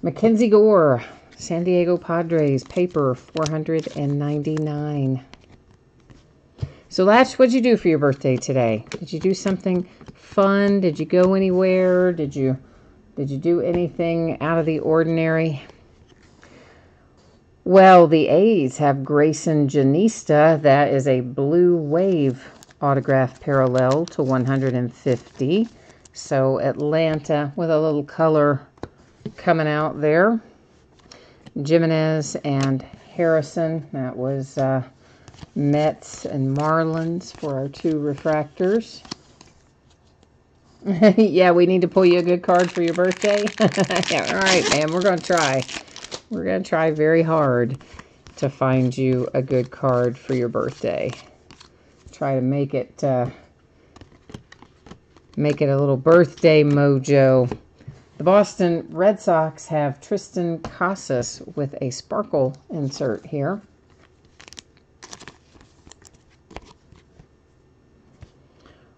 Mackenzie Gore, San Diego Padres, paper, 499. So, Latch, what'd you do for your birthday today? Did you do something fun? Did you go anywhere? Did you do anything out of the ordinary? Well, the A's have Grayson Janista. That is a Blue Wave autograph parallel to 150. So, Atlanta with a little color coming out there. Jimenez and Harrison. That was Mets and Marlins for our two refractors. Yeah, we need to pull you a good card for your birthday. Yeah, all right, man. We're going to try. We're going to try very hard to find you a good card for your birthday. Try to make it a little birthday mojo. The Boston Red Sox have Triston Casas with a sparkle insert here.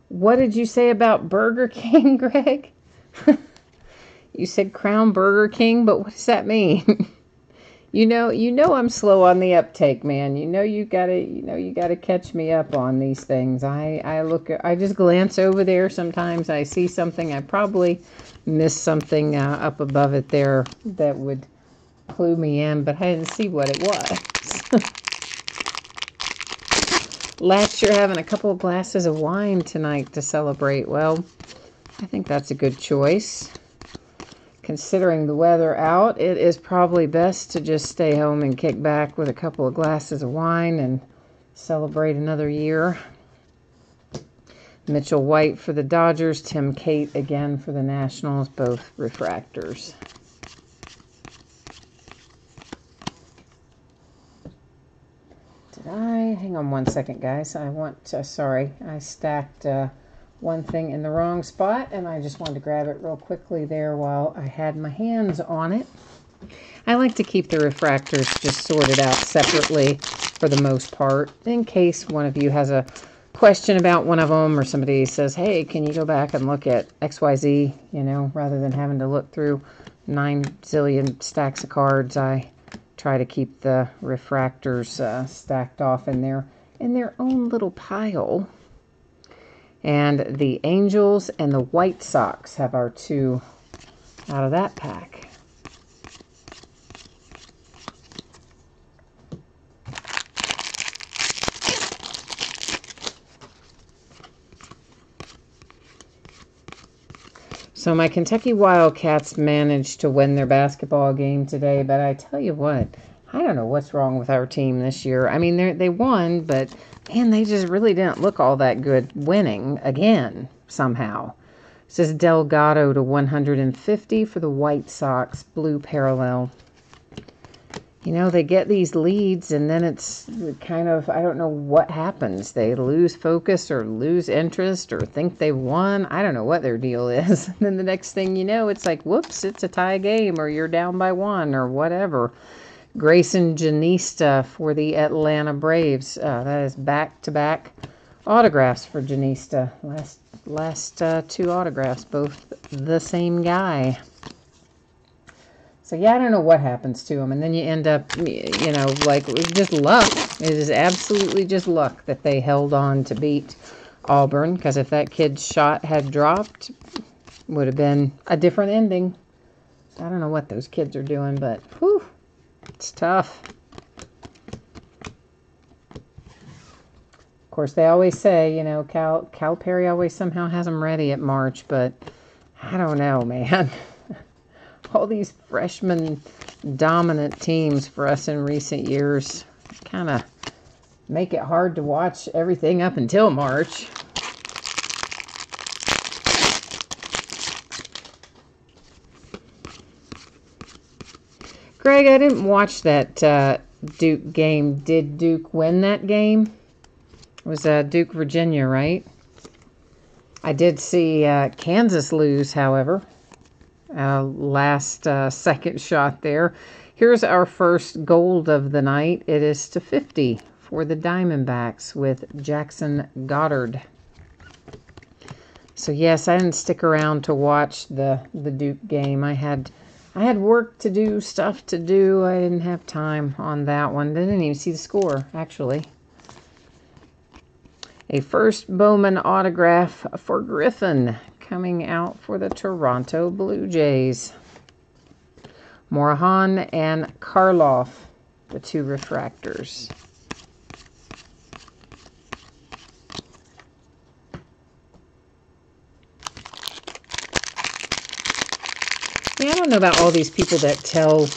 What did you say about Burger King, Greg? You said Crown Burger King, but what does that mean? You know I'm slow on the uptake, man. You gotta catch me up on these things. I just glance over there sometimes. I see something. I probably missed something up above it there that would clue me in, but I didn't see what it was. Latch, you're having a couple of glasses of wine tonight to celebrate. Well, I think that's a good choice. Considering the weather out, it is probably best to just stay home and kick back with a couple of glasses of wine and celebrate another year. Mitchell White for the Dodgers, Tim Cate again for the Nationals, both refractors. Hang on one second, guys. Sorry, I stacked one thing in the wrong spot, and I just wanted to grab it real quickly there while I had my hands on it. I like to keep the refractors just sorted out separately for the most part, in case one of you has a question about one of them, or somebody says, hey, can you go back and look at XYZ, rather than having to look through 9 zillion stacks of cards. I try to keep the refractors stacked off in their own little pile. And the Angels and the White Sox have our two out of that pack. So my Kentucky Wildcats managed to win their basketball game today, but I tell you what, I don't know what's wrong with our team this year. I mean, they won, but man, they just really didn't look all that good winning again somehow. This is Delgado to 150 for the White Sox, blue parallel. They get these leads, and then it's kind of, I don't know what happens. They lose focus or lose interest or think they won. I don't know what their deal is. And then the next thing you know, it's like, whoops, it's a tie game, or you're down by 1 or whatever. Grayson Janista for the Atlanta Braves. That is back-to-back autographs for Janista. Last 2 autographs, both the same guy. So, yeah, I don't know what happens to them. And then you end up, like, it was just luck. It is absolutely just luck that they held on to beat Auburn. Because if that kid's shot had dropped, would have been a different ending. So I don't know what those kids are doing, but, whew, it's tough. Of course, they always say, Calipari always somehow has them ready at March. But I don't know, man. All these freshmen dominant teams for us in recent years. Kind of make it hard to watch everything up until March. Greg, I didn't watch that Duke game. Did Duke win that game? It was Duke, Virginia, right? I did see Kansas lose, however. Last second shot there. Here's our first gold of the night. It is to 50 for the Diamondbacks with Jackson Goddard. So yes, I didn't stick around to watch the Duke game. I had work to do, stuff to do. I didn't have time on that one. I didn't even see the score, actually. A first Bowman autograph for Griffin coming out for the Toronto Blue Jays. Morahan and Karloff, the two refractors. Yeah, I don't know about all these people that tell,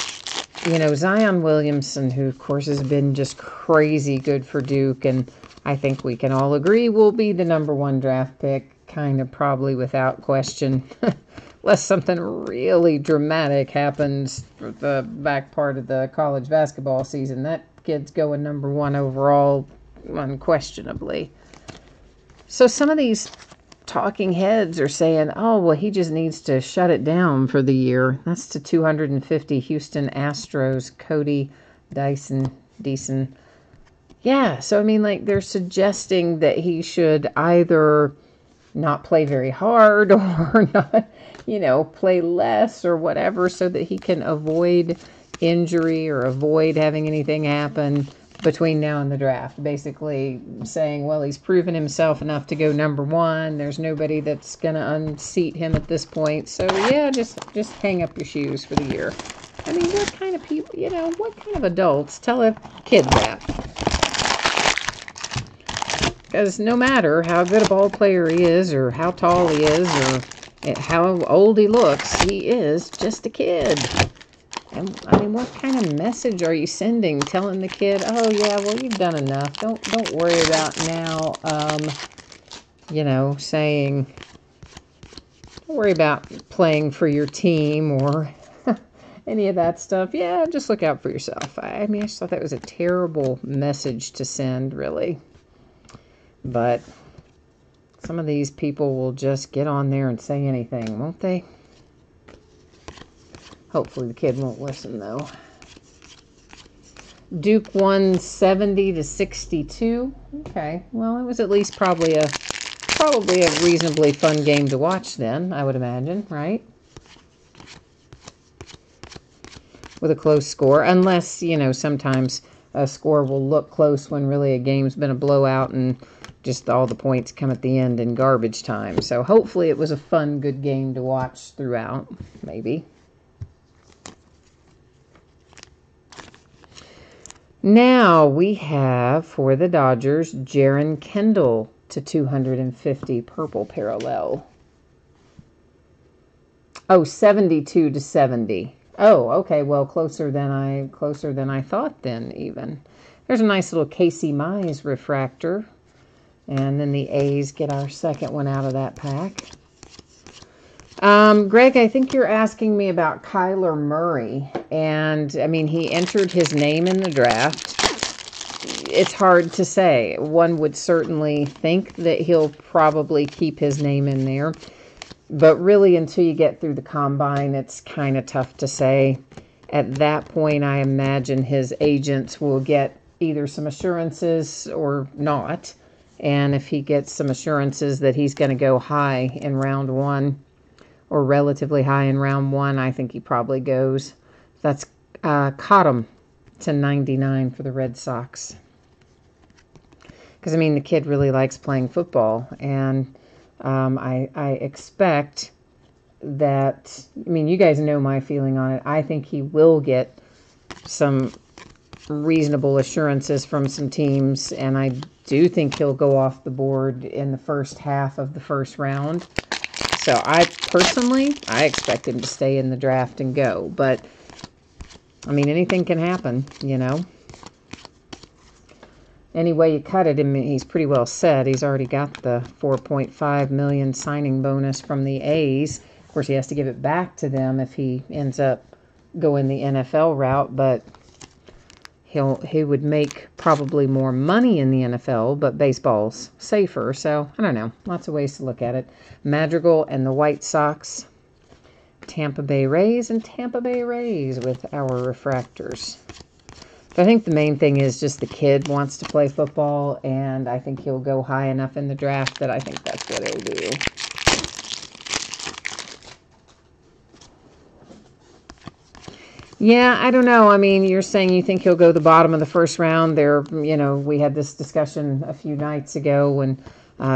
Zion Williamson, who of course has been just crazy good for Duke, and I think we can all agree will be the #1 draft pick, kind of probably without question, unless something really dramatic happens for the back part of the college basketball season. That kid's going #1 overall, unquestionably. So some of these talking heads are saying, oh, well, he just needs to shut it down for the year. That's to 250 Houston Astros, Cody Deason. Yeah, so I mean, like, they're suggesting that he should either not play very hard or not, play less or whatever so that he can avoid injury or avoid having anything happen between now and the draft. Basically saying, well, he's proven himself enough to go #1. There's nobody that's going to unseat him at this point. So, yeah, just hang up your shoes for the year. I mean, what kind of people, what kind of adults tell a kid that? Because no matter how good a ball player he is or how tall he is or how old he looks, he is just a kid. And, I mean, what kind of message are you sending, telling the kid, oh, yeah, well, you've done enough. Don't worry about now, saying, don't worry about playing for your team or any of that stuff. Yeah, just look out for yourself. I mean, I just thought that was a terrible message to send, really. But some of these people will just get on there and say anything, won't they? Hopefully the kid won't listen, though. Duke won 70-62. Okay, well, it was at least probably a reasonably fun game to watch then, I would imagine, right? With a close score, unless, sometimes a score will look close when really a game's been a blowout and just all the points come at the end in garbage time. So hopefully it was a fun, good game to watch throughout, maybe. Now we have, for the Dodgers, Jaron Kendall to 250 purple parallel. Oh, 72-70. Oh, okay, well, closer than I thought then, even. There's a nice little Casey Mize refractor. And then the A's get our second one out of that pack. Greg, I think you're asking me about Kyler Murray. And, I mean, he entered his name in the draft. It's hard to say. One would certainly think that he'll probably keep his name in there. But really, until you get through the combine, it's kind of tough to say. At that point, I imagine his agents will get either some assurances or not. And if he gets some assurances that he's going to go high in round 1, or relatively high in round 1, I think he probably goes. That's Cottom to 99 for the Red Sox. Because, I mean, the kid really likes playing football. And I expect that, I mean, you guys know my feeling on it. I think he will get some reasonable assurances from some teams. And I do think he'll go off the board in the first half of the first round. So I expect him to stay in the draft and go. But I mean, anything can happen, you know. Any way you cut it, I mean, he's pretty well set. He's already got the $4.5 million signing bonus from the A's. Of course, he has to give it back to them if he ends up going the NFL route, but he would make probably more money in the NFL, but baseball's safer. So, I don't know. Lots of ways to look at it. Madrigal and the White Sox, Tampa Bay Rays, and Tampa Bay Rays with our refractors. I think the main thing is just the kid wants to play football, and I think he'll go high enough in the draft that I think that's what he'll do. Yeah, I don't know. I mean, you're saying you think he'll go the bottom of the first round. We had this discussion a few nights ago when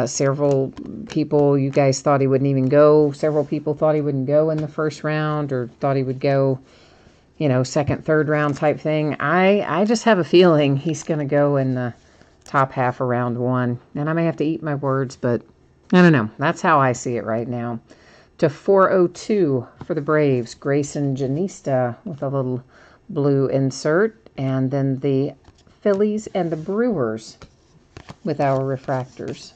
several people, you guys thought he wouldn't even go. Several people thought he wouldn't go in the first round or thought he would go, second, third round type thing. I just have a feeling he's going to go in the top half of round one. And I may have to eat my words, but I don't know. That's how I see it right now. To 402 for the Braves, Grayson Janista with a little blue insert. And then the Phillies and the Brewers with our refractors.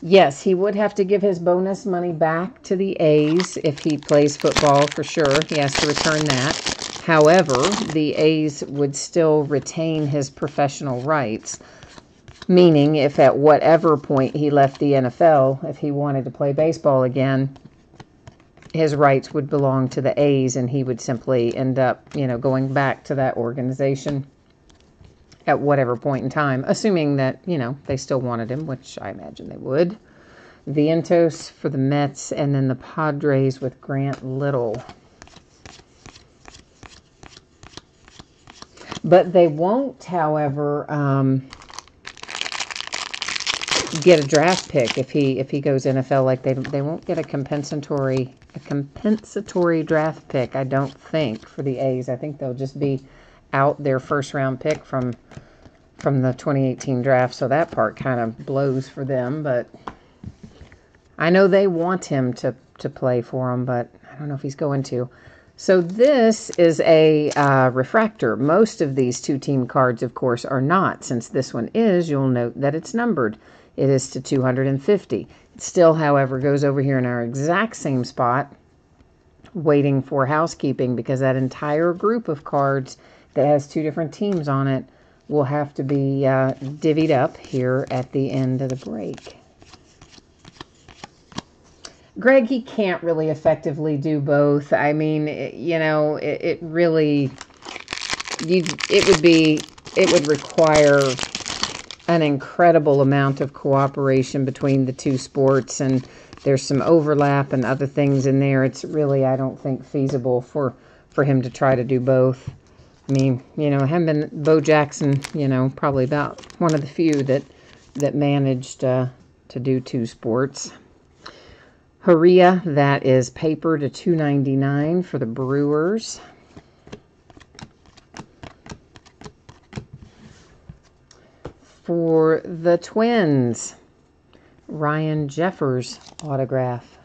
Yes, he would have to give his bonus money back to the A's if he plays football for sure. He has to return that. However, the A's would still retain his professional rights. Meaning, if at whatever point he left the NFL, if he wanted to play baseball again, his rights would belong to the A's, and he would simply end up, going back to that organization at whatever point in time, assuming that, they still wanted him, which I imagine they would. Vientos for the Mets, and then the Padres with Grant Little. But they won't, however, get a draft pick if he goes NFL. Like they won't get a compensatory draft pick, I don't think, for the A's. I think they'll just be out their first round pick from the 2018 draft. So that part kind of blows for them, but I know they want him to play for them, but I don't know if he's going to. So this is a refractor. Most of these two-team cards, of course, are not. Since this one is, you'll note that it's numbered. It is to 250. It still, however, goes over here in our exact same spot, waiting for housekeeping, because that entire group of cards that has two different teams on it will have to be divvied up here at the end of the break. Greg, he can't really effectively do both. I mean, it would require an incredible amount of cooperation between the two sports, and there's some overlap and other things in there. It's really, I don't think, feasible for him to try to do both. I mean, him and Bo Jackson, probably about one of the few that managed to do two sports. Haria, that is paper to 299 for the Brewers. For the Twins, Ryan Jeffers autograph.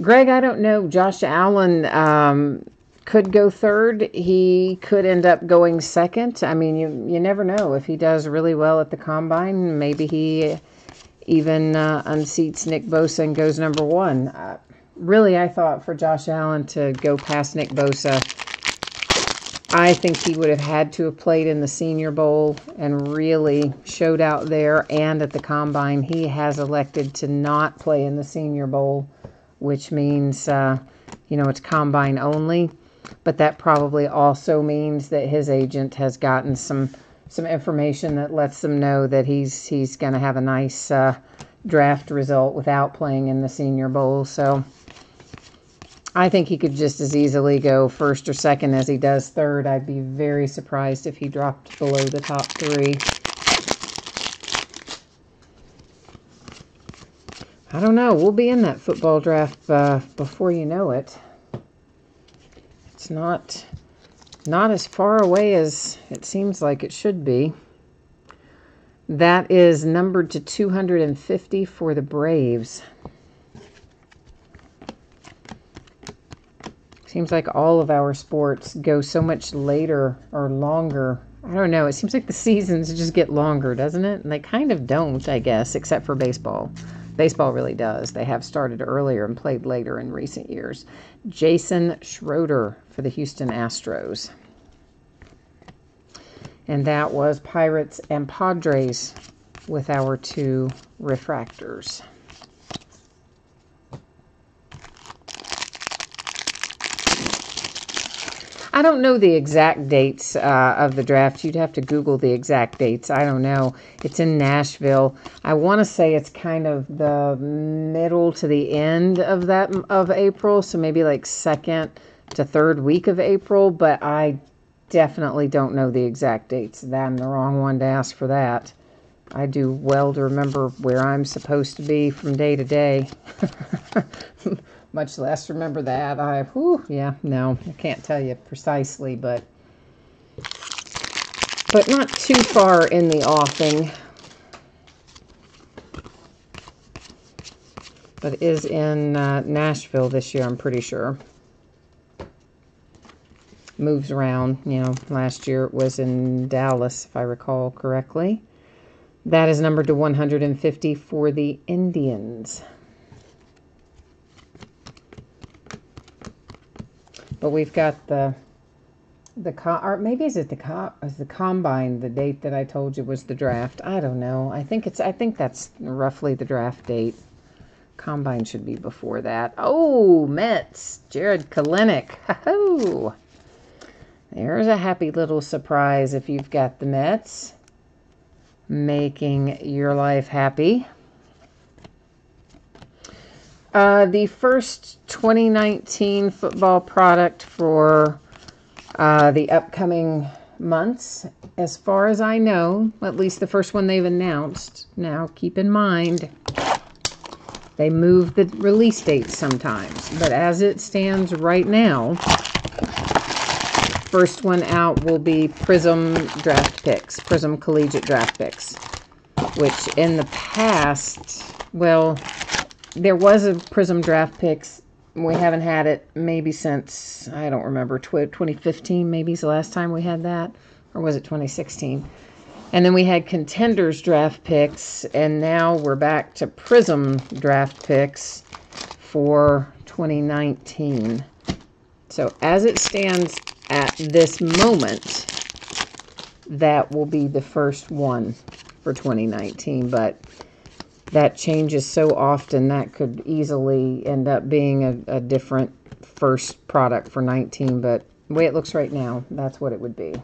Greg, I don't know. Josh Allen could go third. He could end up going second. I mean, you never know. If he does really well at the Combine, maybe he even unseats Nick Bosa and goes number one. Really, I thought for Josh Allen to go past Nick Bosa, I think he would have had to have played in the Senior Bowl and really showed out there and at the Combine. He has elected to not play in the Senior Bowl, which means, it's Combine only. But that probably also means that his agent has gotten some information that lets them know that he's going to have a nice draft result without playing in the Senior Bowl. So I think he could just as easily go first or second as he does third. I'd be very surprised if he dropped below the top three. I don't know. We'll be in that football draft before you know it. It's not as far away as it seems like it should be. That is numbered to 250 for the Braves. Seems like all of our sports go so much later or longer. I don't know. It seems like the seasons just get longer, doesn't it? And they kind of don't, I guess, except for baseball. Baseball really does. They have started earlier and played later in recent years. Jason Schroeder for the Houston Astros. And that was Pirates and Padres with our 2 refractors. I don't know the exact dates of the draft. You'd have to Google the exact dates. I don't know. It's in Nashville. I want to say it's kind of the middle to the end of April, so maybe like 2nd to 3rd week of April, but I definitely don't know the exact dates. I'm the wrong one to ask for that. I do well to remember where I'm supposed to be from day to day. Much less remember that. I can't tell you precisely, but not too far in the offing. But it is in Nashville this year, I'm pretty sure. Moves around, last year it was in Dallas, if I recall correctly. That is numbered to 150 for the Indians. But we've got or maybe is the combine, the date that I told you was the draft? I don't know. I think that's roughly the draft date. Combine should be before that. Oh, Mets, Jarred Kelenic. Ho-ho. There's a happy little surprise if you've got the Mets, making your life happy. The first 2019 football product for the upcoming months, as far as I know, at least the first one they've announced. Now, keep in mind, they move the release dates sometimes, but as it stands right now, first one out will be Prism Draft Picks, Prism Collegiate Draft Picks, which in the past, well, there was a Prism Draft Picks. We haven't had it maybe since, I don't remember, 2015 maybe is the last time we had that. Or was it 2016? And then we had Contenders Draft Picks. And now we're back to Prism Draft Picks for 2019. So as it stands at this moment, that will be the first one for 2019. But that changes so often that could easily end up being a different first product for 19, but the way it looks right now, that's what it would be.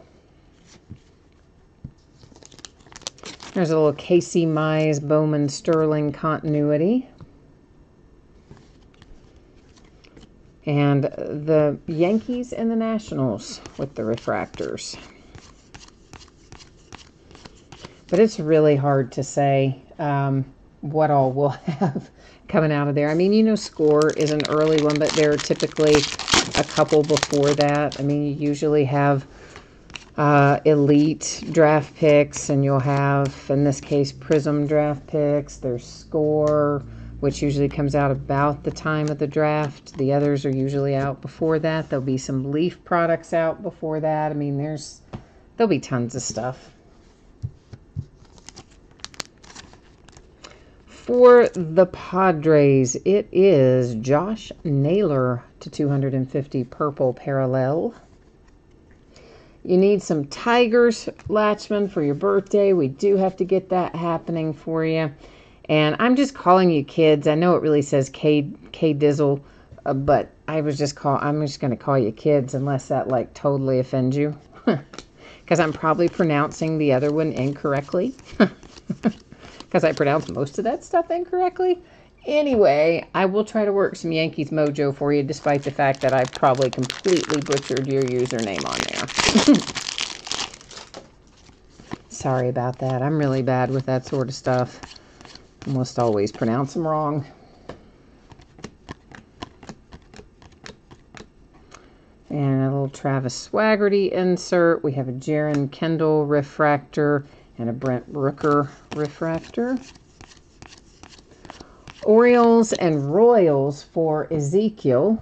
There's a little Casey Mize Bowman Sterling continuity. And the Yankees and the Nationals with the refractors. But it's really hard to say what all we'll have coming out of there. I mean, Score is an early one, but there are typically a couple before that. I mean, you usually have Elite draft picks, and you'll have, in this case, Prism draft picks. There's Score, which usually comes out about the time of the draft. The others are usually out before that. There'll be some Leaf products out before that. I mean, there'll be tons of stuff. For the Padres, it is Josh Naylor to 250 purple parallel. You need some Tigers, Latchman, for your birthday. We do have to get that happening for you. And I'm just calling you kids. I know it really says K Dizzle, but I'm just going to call you kids unless that totally offends you. Because I'm probably pronouncing the other one incorrectly. Because I pronounce most of that stuff incorrectly. Anyway, I will try to work some Yankees mojo for you, despite the fact that I've probably completely butchered your username on there. Sorry about that. I'm really bad with that sort of stuff. Almost always pronounce them wrong. And a little Travis Swaggerty insert. We have a Jaron Kendall refractor and a Brent Rooker refractor. Orioles and Royals for Ezekiel.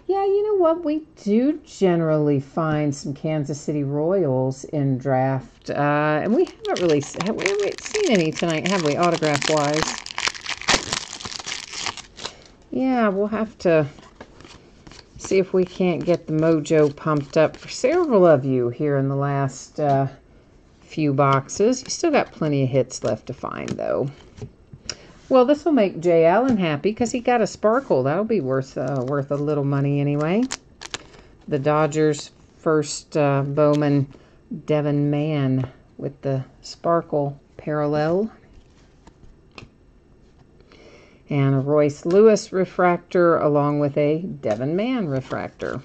Yeah, you know what? We do generally find some Kansas City Royals in draft, and we haven't really we haven't seen any tonight, have we? Autograph wise. Yeah, we'll have to see if we can't get the mojo pumped up for several of you here in the last few boxes. You still got plenty of hits left to find, though. Well, this will make Jay Allen happy because he got a sparkle. That'll be worth a little money anyway. The Dodgers' first Bowman Devin Mann with the sparkle parallel. And a Royce Lewis refractor along with a Devin Mann refractor.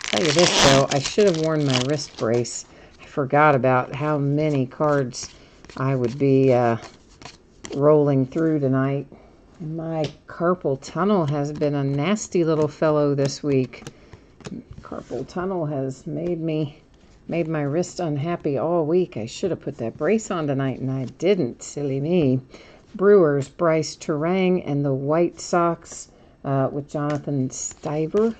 Tell you this, though, I should have worn my wrist brace. I forgot about how many cards I would be rolling through tonight. My carpal tunnel has been a nasty little fellow this week. Carpal tunnel has made my wrist unhappy all week. I should have put that brace on tonight, and I didn't. Silly me. Brewers, Bryce Terang, and the White Sox with Jonathan Stiver.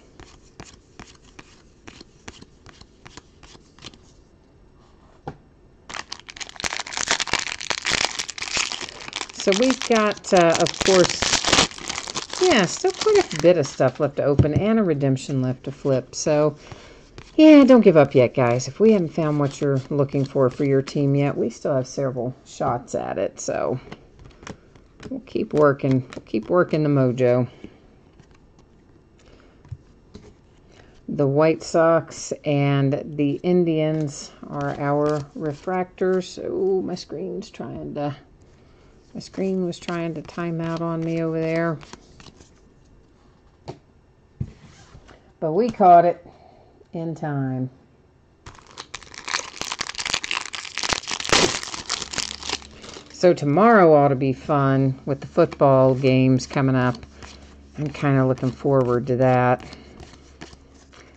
So we've got, of course, yeah, still quite a bit of stuff left to open and a redemption left to flip. So, yeah, don't give up yet, guys. If we haven't found what you're looking for your team yet, we still have several shots at it. So we'll keep working. We'll keep working the mojo. The White Sox and the Indians are our refractors. Oh, my screen was trying to time out on me over there. But we caught it in time. So tomorrow ought to be fun with the football games coming up. I'm kind of looking forward to that.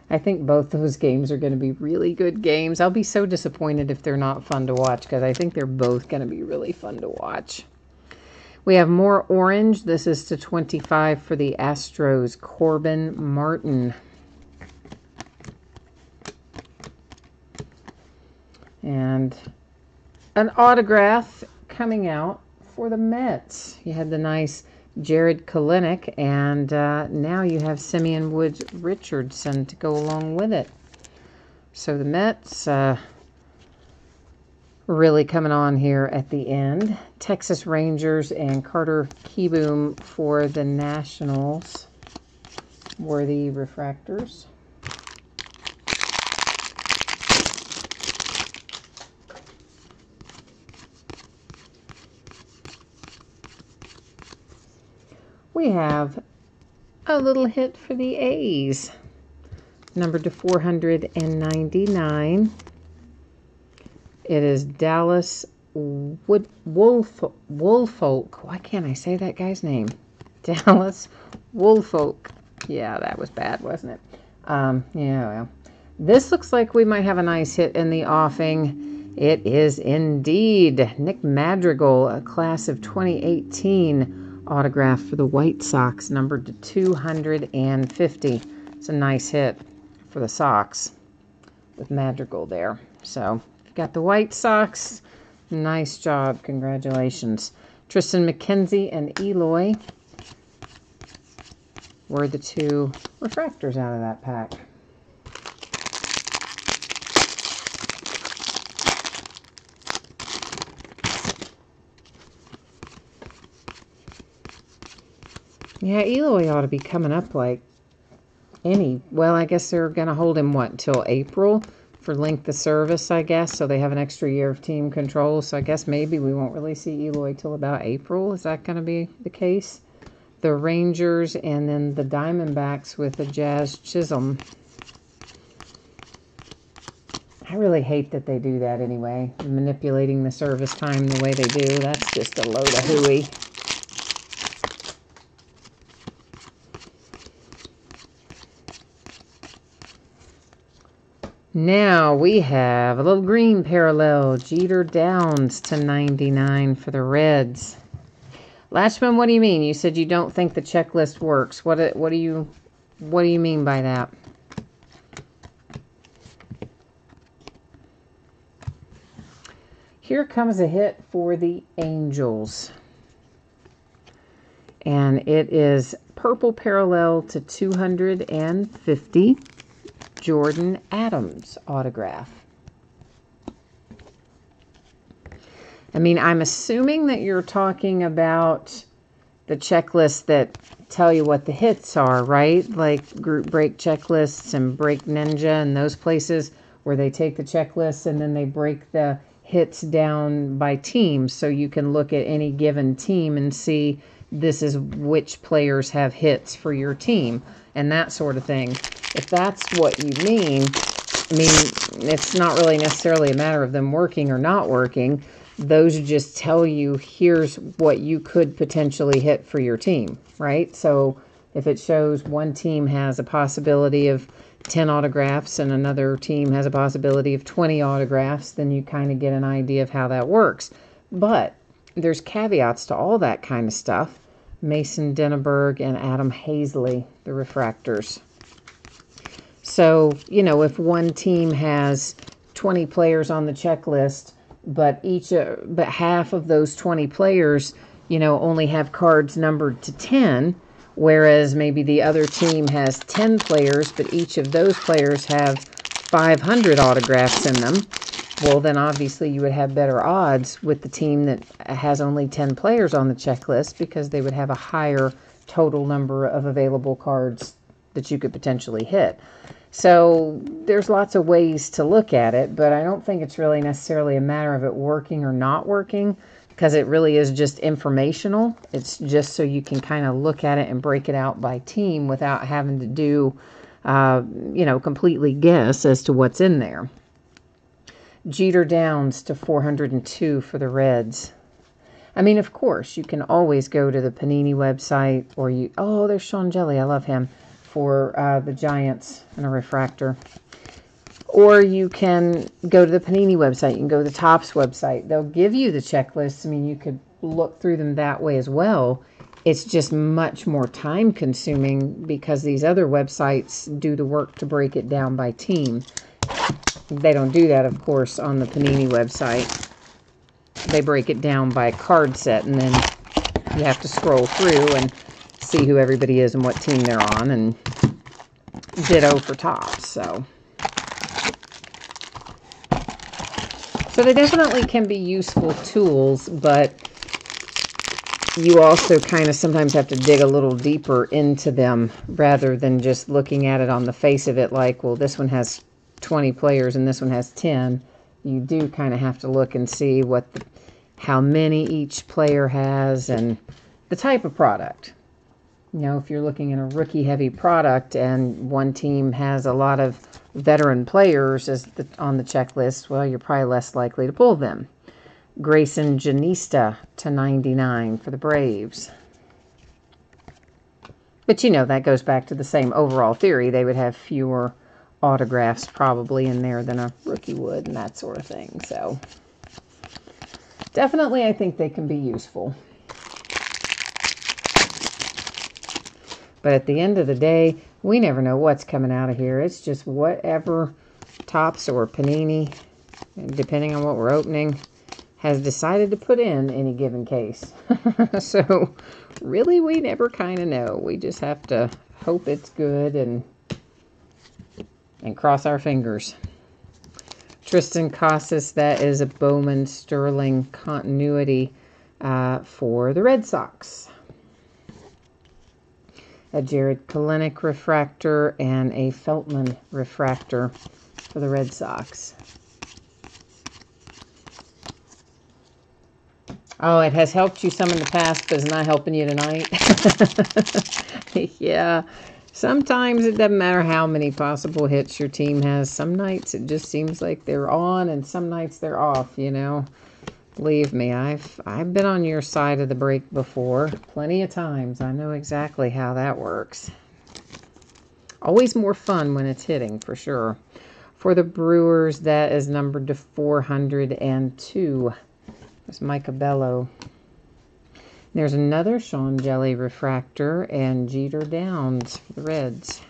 I think both those games are going to be really good games. I'll be so disappointed if they're not fun to watch because I think they're both going to be really fun to watch. We have more orange. This is to 25 for the Astros, Corbin Martin. And an autograph coming out for the Mets. You had the nice Jared Kelenic, and now you have Simeon Woods Richardson to go along with it. So the Mets really coming on here at the end. Texas Rangers and Carter Kieboom for the Nationals were the refractors. We have a little hit for the A's, numbered to 499. It is Dallas Woolfolk. Why can't I say that guy's name? Dallas Woolfolk. Yeah, that was bad, wasn't it? Yeah, well. This looks like we might have a nice hit in the offing. It is indeed Nick Madrigal, a class of 2018 autograph for the White Sox, numbered to 250. It's a nice hit for the Sox with Madrigal there. So, you've got the White Sox. Nice job. Congratulations. Tristan McKenzie and Eloy were the two refractors out of that pack. Yeah, Eloy ought to be coming up like well, I guess they're going to hold him, until April for length of service, I guess. So they have an extra year of team control. So I guess maybe we won't really see Eloy till about April. Is that going to be the case? The Rangers and then the Diamondbacks with the Jazz Chisholm. I really hate that they do that anyway, manipulating the service time the way they do. That's just a load of hooey. Now we have a little green parallel. Jeter Downs to 99 for the Reds. Latchman, what do you mean? You said you don't think the checklist works. What do you mean by that? Here comes a hit for the Angels. And it is purple parallel to 250. Jordan Adams autograph. I mean, I'm assuming that you're talking about the checklists that tell you what the hits are, right? Like group break checklists and Break Ninja and those places where they take the checklist and then they break the hits down by team, so you can look at any given team and see this is which players have hits for your team and that sort of thing. If that's what you mean, I mean, it's not really necessarily a matter of them working or not working. Those just tell you here's what you could potentially hit for your team, right? So if it shows one team has a possibility of 10 autographs and another team has a possibility of 20 autographs, then you kind of get an idea of how that works. But there's caveats to all that kind of stuff. Mason Denneberg and Adam Hazley, the refractors. So, you know, if one team has 20 players on the checklist, but half of those 20 players, you know, only have cards numbered to 10, whereas maybe the other team has 10 players, but each of those players have 500 autographs in them, well, then obviously you would have better odds with the team that has only 10 players on the checklist because they would have a higher total number of available cards that you could potentially hit. So there's lots of ways to look at it, but I don't think it's really necessarily a matter of it working or not working, because it really is just informational. It's just so you can kind of look at it and break it out by team without having to do, you know, completely guess as to what's in there. Jeter Downs to 402 for the Reds. I mean, of course, you can always go to the Panini website, or there's Sean Jelly, I love him, for the Giants and a refractor. Or you can go to the Panini website. You can go to the Topps website. They'll give you the checklists. I mean, you could look through them that way as well. It's just much more time consuming because these other websites do the work to break it down by team. They don't do that, of course, on the Panini website. They break it down by card set, and then you have to scroll through and see who everybody is and what team they're on, and ditto for Topps. So they definitely can be useful tools, but you also kind of sometimes have to dig a little deeper into them rather than just looking at it on the face of it like, well, this one has 20 players and this one has 10. You do kind of have to look and see how many each player has and the type of product. You know, if you're looking at a rookie-heavy product and one team has a lot of veteran players on the checklist, well, you're probably less likely to pull them. Grayson Janista to 99 for the Braves. But, you know, that goes back to the same overall theory. They would have fewer autographs probably in there than a rookie would and that sort of thing. So, definitely I think they can be useful. But at the end of the day, we never know what's coming out of here. It's just whatever Topps or Panini, depending on what we're opening, has decided to put in any given case. So, really, we never kind of know. We just have to hope it's good and cross our fingers. Tristan Casas, that is a Bowman Sterling continuity for the Red Sox. A Jared Kelenic refractor and a Feltman refractor for the Red Sox. Oh, it has helped you some in the past, but it's not helping you tonight. Yeah, sometimes it doesn't matter how many possible hits your team has. Some nights it just seems like they're on, and some nights they're off, you know. Believe me, I've been on your side of the break before, plenty of times. I know exactly how that works. Always more fun when it's hitting, for sure. For the Brewers, that is numbered to 402. There's Micah Bello. There's another Sean Jelly refractor and Jeter Downs for the Reds.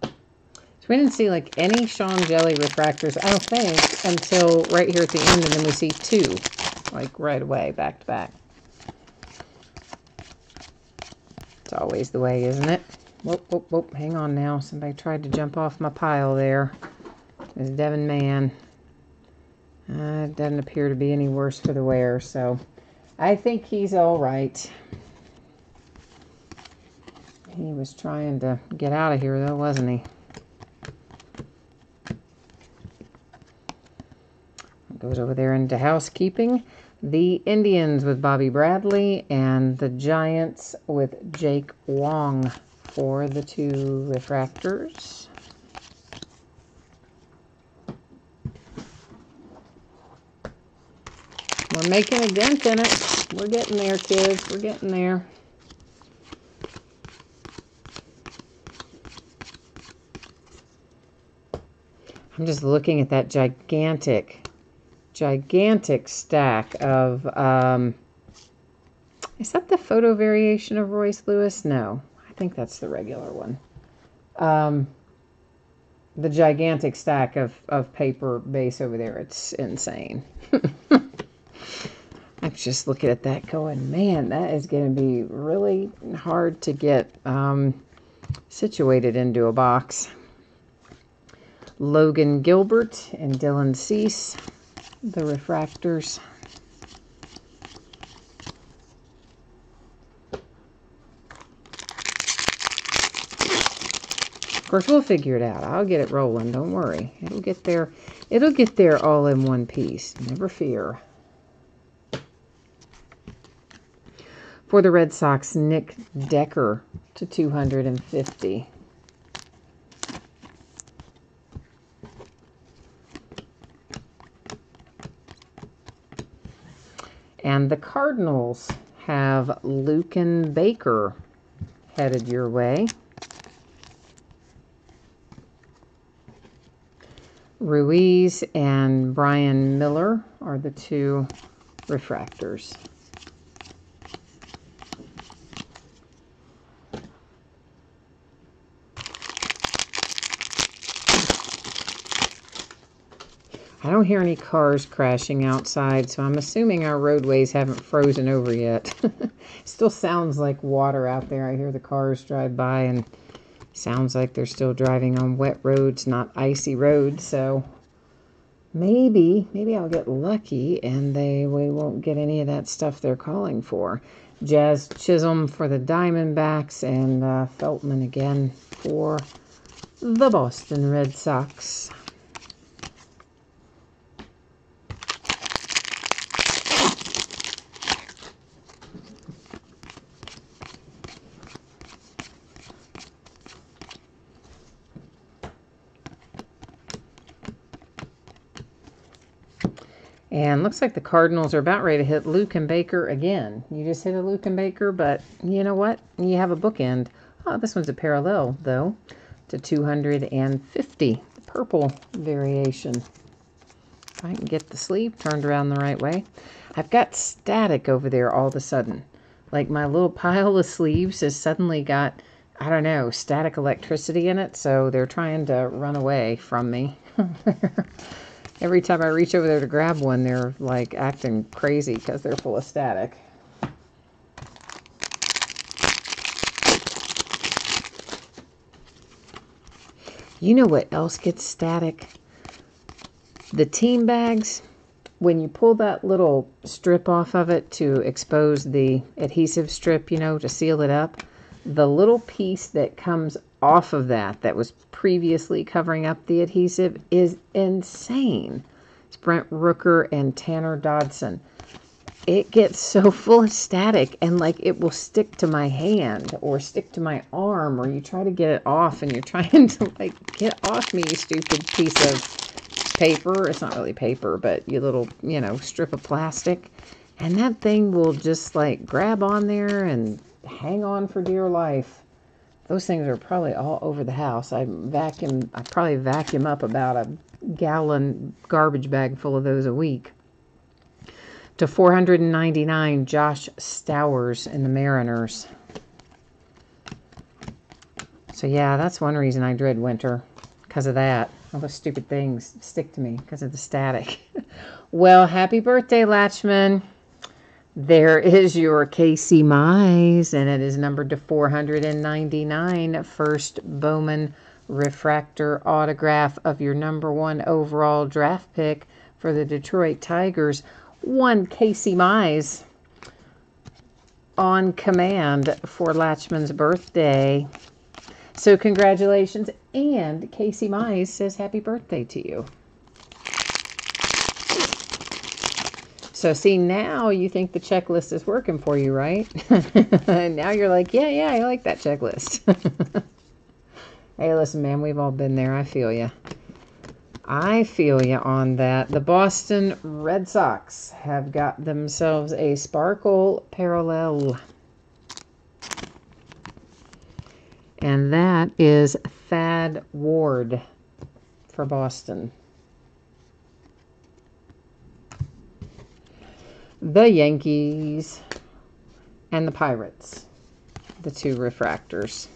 So we didn't see like any Sean Jelly refractors, I don't think, until right here at the end, and then we see two, like right away, back to back. It's always the way, isn't it? Whoop, whoop, whoop. Hang on now. Somebody tried to jump off my pile there. It's Devin Mann. It doesn't appear to be any worse for the wear, so I think he's all right. He was trying to get out of here, though, wasn't he? Goes over there into housekeeping. The Indians with Bobby Bradley and the Giants with Jake Wong for the two refractors. We're making a dent in it. We're getting there, kids. We're getting there. I'm just looking at that gigantic stack of, is that the photo variation of Royce Lewis? No, I think that's the regular one. The gigantic stack of paper base over there, it's insane. I'm just looking at that going, man, that is going to be really hard to get situated into a box. Logan Gilbert and Dylan Cease, the refractors. Of course, we'll figure it out. I'll get it rolling. Don't worry. It'll get there. It'll get there all in one piece. Never fear. For the Red Sox, Nick Decker to 250. And the Cardinals have Luken Baker headed your way. Ruiz and Brian Miller are the two refractors. I don't hear any cars crashing outside, so I'm assuming our roadways haven't frozen over yet. Still sounds like water out there. I hear the cars drive by and sounds like they're still driving on wet roads, not icy roads. So maybe I'll get lucky and we won't get any of that stuff they're calling for. Jazz Chisholm for the Diamondbacks and Feltman again for the Boston Red Sox. And looks like the Cardinals are about ready to hit Luken Baker again. You just hit a Luken Baker, but you know what? You have a bookend. Oh, this one's a parallel, though, to 250. The purple variation. If I can get the sleeve turned around the right way. I've got static over there all of a sudden. Like my little pile of sleeves has suddenly got, I don't know, static electricity in it. So they're trying to run away from me. Every time I reach over there to grab one, they're like acting crazy because they're full of static. You know what else gets static? The team bags. When you pull that little strip off of it to expose the adhesive strip, you know, to seal it up, the little piece that comes off of that was previously covering up the adhesive is insane. It's Brent Rooker and Tanner Dodson. It gets so full of static and like it will stick to my hand or stick to my arm, or you try to get it off and you're trying to like get off me, you stupid piece of paper. It's not really paper, but you little, you know, strip of plastic. And that thing will just like grab on there and hang on for dear life. Those things are probably all over the house. I probably vacuum up about a gallon garbage bag full of those a week. To 499, Josh Stowers in the Mariners. So yeah, that's one reason I dread winter, because of that. All those stupid things stick to me because of the static. Well, happy birthday, Latchman. There is your Casey Mize, and it is numbered to 499. First Bowman refractor autograph of your #1 overall draft pick for the Detroit Tigers. One Casey Mize on command for Latchman's birthday. So congratulations, and Casey Mize says happy birthday to you. So see, now you think the checklist is working for you, right? And now you're like, yeah, I like that checklist. Hey, listen, man, we've all been there. I feel you. I feel you on that. The Boston Red Sox have got themselves a Sparkle Parallel. And that is Thad Ward for Boston. The Yankees and the Pirates, the two refractors.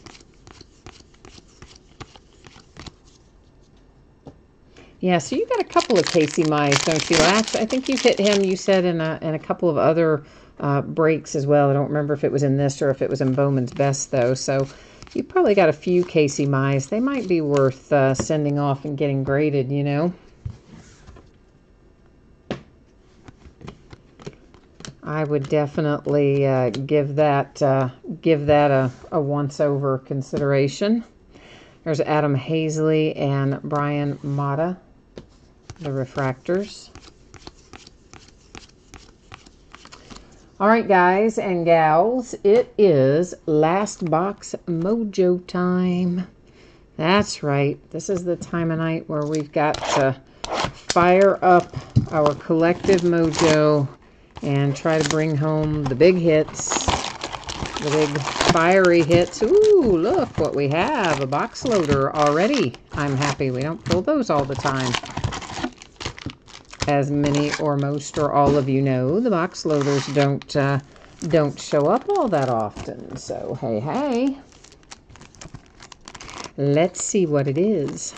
Yeah, so you got a couple of Casey Mize, don't you, Latch? I think you've hit him, you said, in a couple of other breaks as well. I don't remember if it was in this or if it was in Bowman's Best, though. So you probably got a few Casey Mize. They might be worth sending off and getting graded, you know. I would definitely give that a once-over consideration. There's Adam Hazley and Brian Mata, the refractors. All right, guys and gals, it is last box mojo time. That's right. This is the time of night where we've got to fire up our collective mojo and try to bring home the big hits, the big fiery hits. Ooh, look what we have, a box loader already. I'm happy we don't pull those all the time. As many or most or all of you know, the box loaders don't show up all that often. So, hey. Let's see what it is.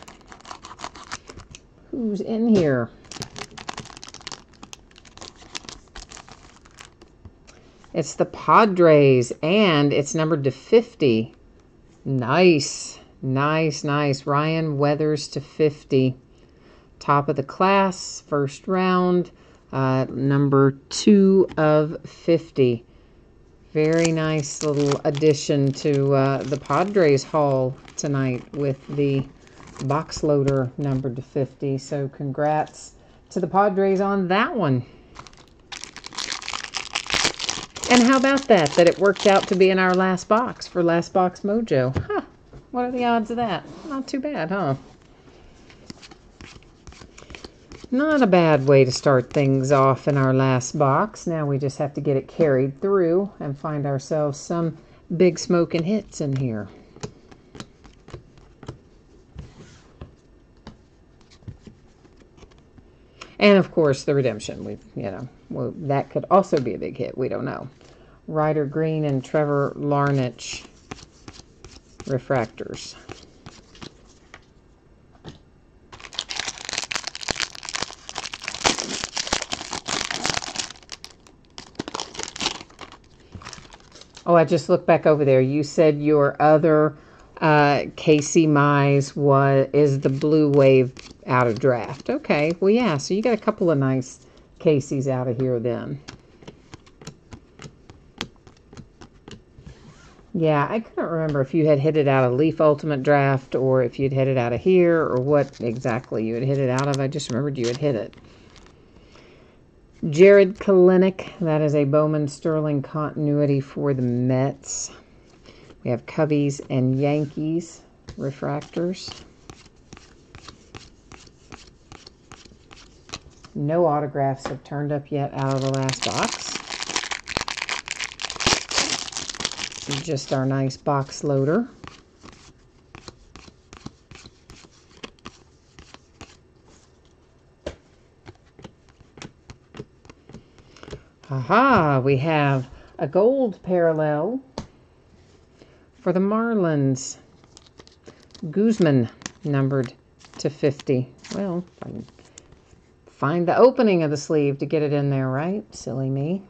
Who's in here? It's the Padres, and it's numbered to 50. Nice. Ryan Weathers to 50. Top of the class, first round, number 2 of 50. Very nice little addition to the Padres haul tonight with the box loader numbered to 50. So congrats to the Padres on that one. And how about that it worked out to be in our last box for Last Box Mojo? Huh, what are the odds of that? Not too bad, huh? Not a bad way to start things off in our last box. Now we just have to get it carried through and find ourselves some big smoking hits in here. And of course the redemption. Well, that could also be a big hit. We don't know. Ryder Green and Trevor Larnach refractors. Oh, I just looked back over there. You said your other Casey Mize is the Blue Wave out of draft. Okay, well, yeah, so you got a couple of nice Caseys out of here then. Yeah, I couldn't remember if you had hit it out of Leaf Ultimate Draft or if you'd hit it out of here or what exactly you had hit it out of. I just remembered you had hit it. Jared Kelenic, that is a Bowman Sterling continuity for the Mets. We have Cubbies and Yankees refractors. No autographs have turned up yet out of the last box. Just our nice box loader. Aha, we have a gold parallel for the Marlins. Guzman, numbered to 50. Well, I can find the opening of the sleeve to get it in there, right? Silly me.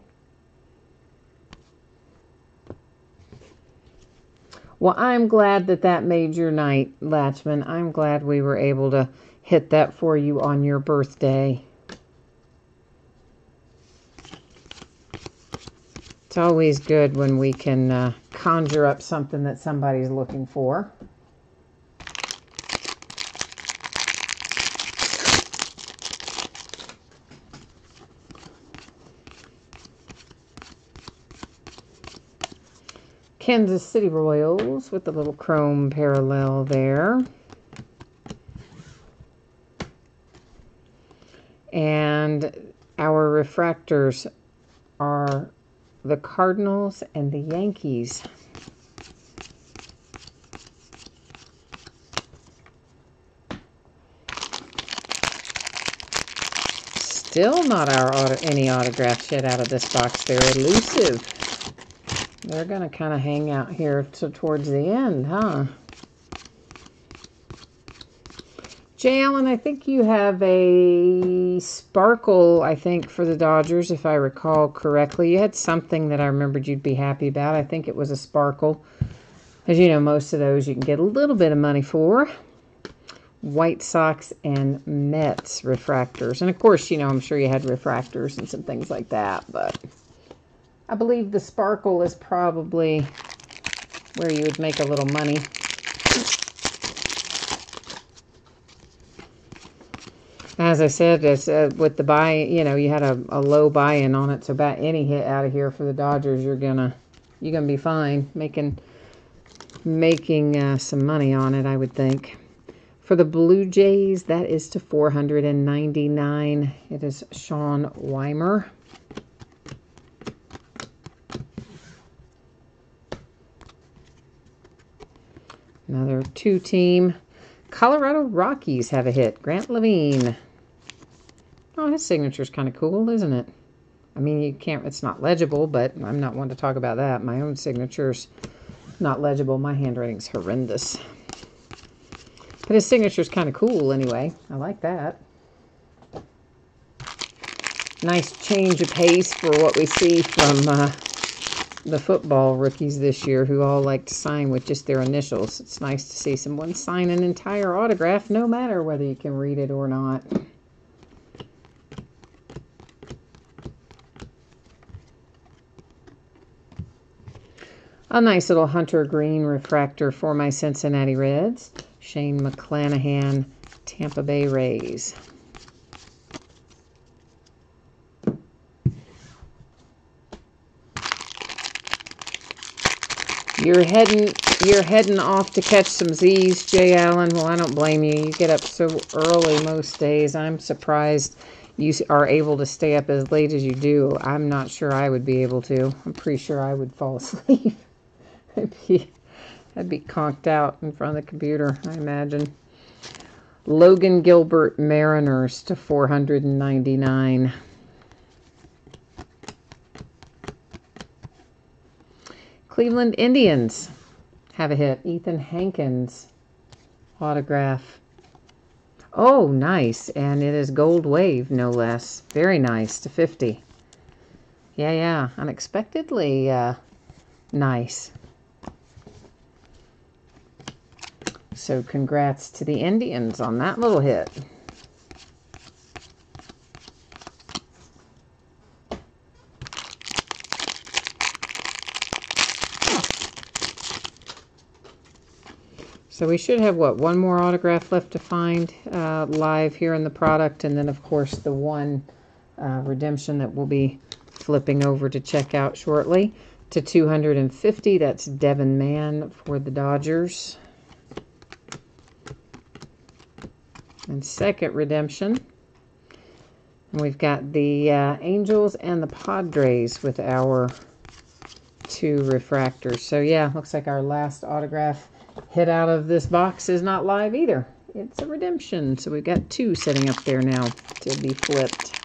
Well, I'm glad that made your night, Latchman. I'm glad we were able to hit that for you on your birthday. It's always good when we can conjure up something that somebody's looking for. Kansas City Royals with the little chrome parallel there. And our refractors are the Cardinals and the Yankees. Still not any autographs yet out of this box. They're elusive. They're going to kind of hang out here towards the end, huh? Jay Allen, I think you have a sparkle, I think, for the Dodgers, if I recall correctly. You had something that I remembered you'd be happy about. I think it was a sparkle. As you know, most of those you can get a little bit of money for. White Sox and Mets refractors. And, of course, you know, I'm sure you had refractors and some things like that, but I believe the sparkle is probably where you would make a little money. As I said, it's, with the buy, you know, you had a low buy-in on it, so about any hit out of here for the Dodgers, you're gonna be fine, making some money on it, I would think. For the Blue Jays, that is to 499. It is Sean Weimer. Another two-team. Colorado Rockies have a hit. Grant Levine. Oh, his signature's kind of cool, isn't it? I mean, you can't, it's not legible, but I'm not one to talk about that. My own signature's not legible. My handwriting's horrendous. But his signature's kind of cool anyway. I like that. Nice change of pace for what we see from the football rookies this year, who all like to sign with just their initials. It's nice to see someone sign an entire autograph, no matter whether you can read it or not. A nice little Hunter Green refractor for my Cincinnati Reds. Shane McClanahan, Tampa Bay Rays. You're heading off to catch some Z's, Jay Allen. Well, I don't blame you. You get up so early most days. I'm surprised you are able to stay up as late as you do. I'm not sure I would be able to. I'm pretty sure I would fall asleep. I'd be conked out in front of the computer, I imagine. Logan Gilbert, Mariners to 499. Cleveland Indians have a hit. Ethan Hankins autograph. Oh, nice. And it is Gold Wave, no less. Very nice, to 50. Yeah. Unexpectedly nice. So congrats to the Indians on that little hit. So we should have, what, one more autograph left to find live here in the product. And then, of course, the one redemption that we'll be flipping over to check out shortly. To 250, that's Devin Mann for the Dodgers. And second redemption, we've got the Angels and the Padres with our two refractors. So, yeah, looks like our last autograph hit out of this box is not live either. It's a redemption. So we've got two sitting up there now to be flipped.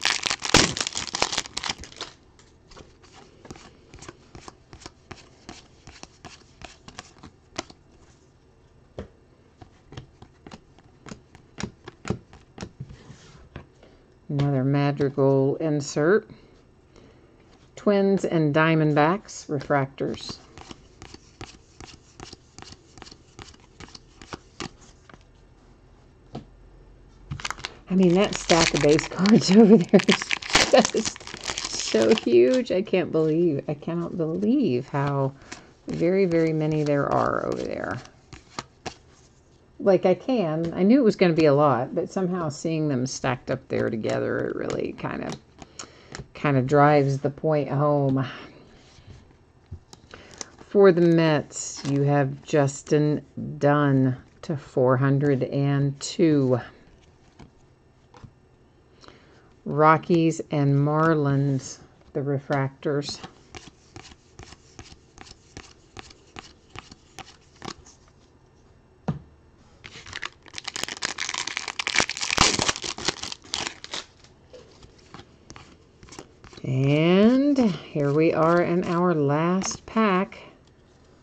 Another Madrigal insert. Twins and Diamondbacks refractors. I mean, that stack of base cards over there is just so huge. I cannot believe how very, very many there are over there. Like, I knew it was going to be a lot, but somehow seeing them stacked up there together, it really kind of drives the point home. For the Mets, you have Justin Dunn to 402. Rockies and Marlins, the refractors. And here we are in our last pack.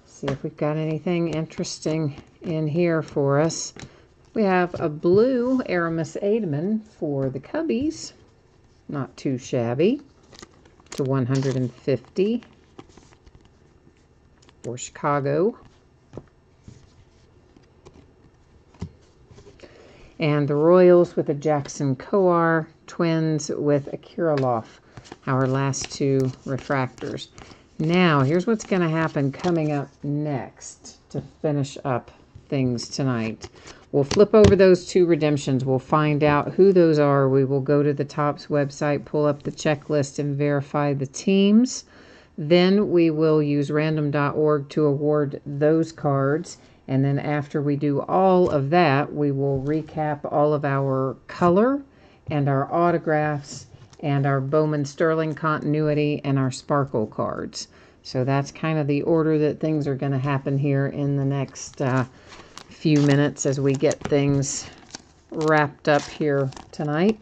See if we've got anything interesting in here for us. We have a blue Aramis Ademan for the Cubbies. Not too shabby. To 150 for Chicago. And the Royals with a Jackson Kowar. Twins with a Kirilloff. Our last two refractors. Now, here's what's going to happen coming up next to finish up things tonight. We'll flip over those two redemptions. We'll find out who those are. We will go to the Topps website, pull up the checklist, and verify the teams. Then we will use random.org to award those cards. And then after we do all of that, we will recap all of our color and our autographs and our Bowman Sterling continuity and our sparkle cards. So that's kind of the order that things are going to happen here in the next few minutes as we get things wrapped up here tonight.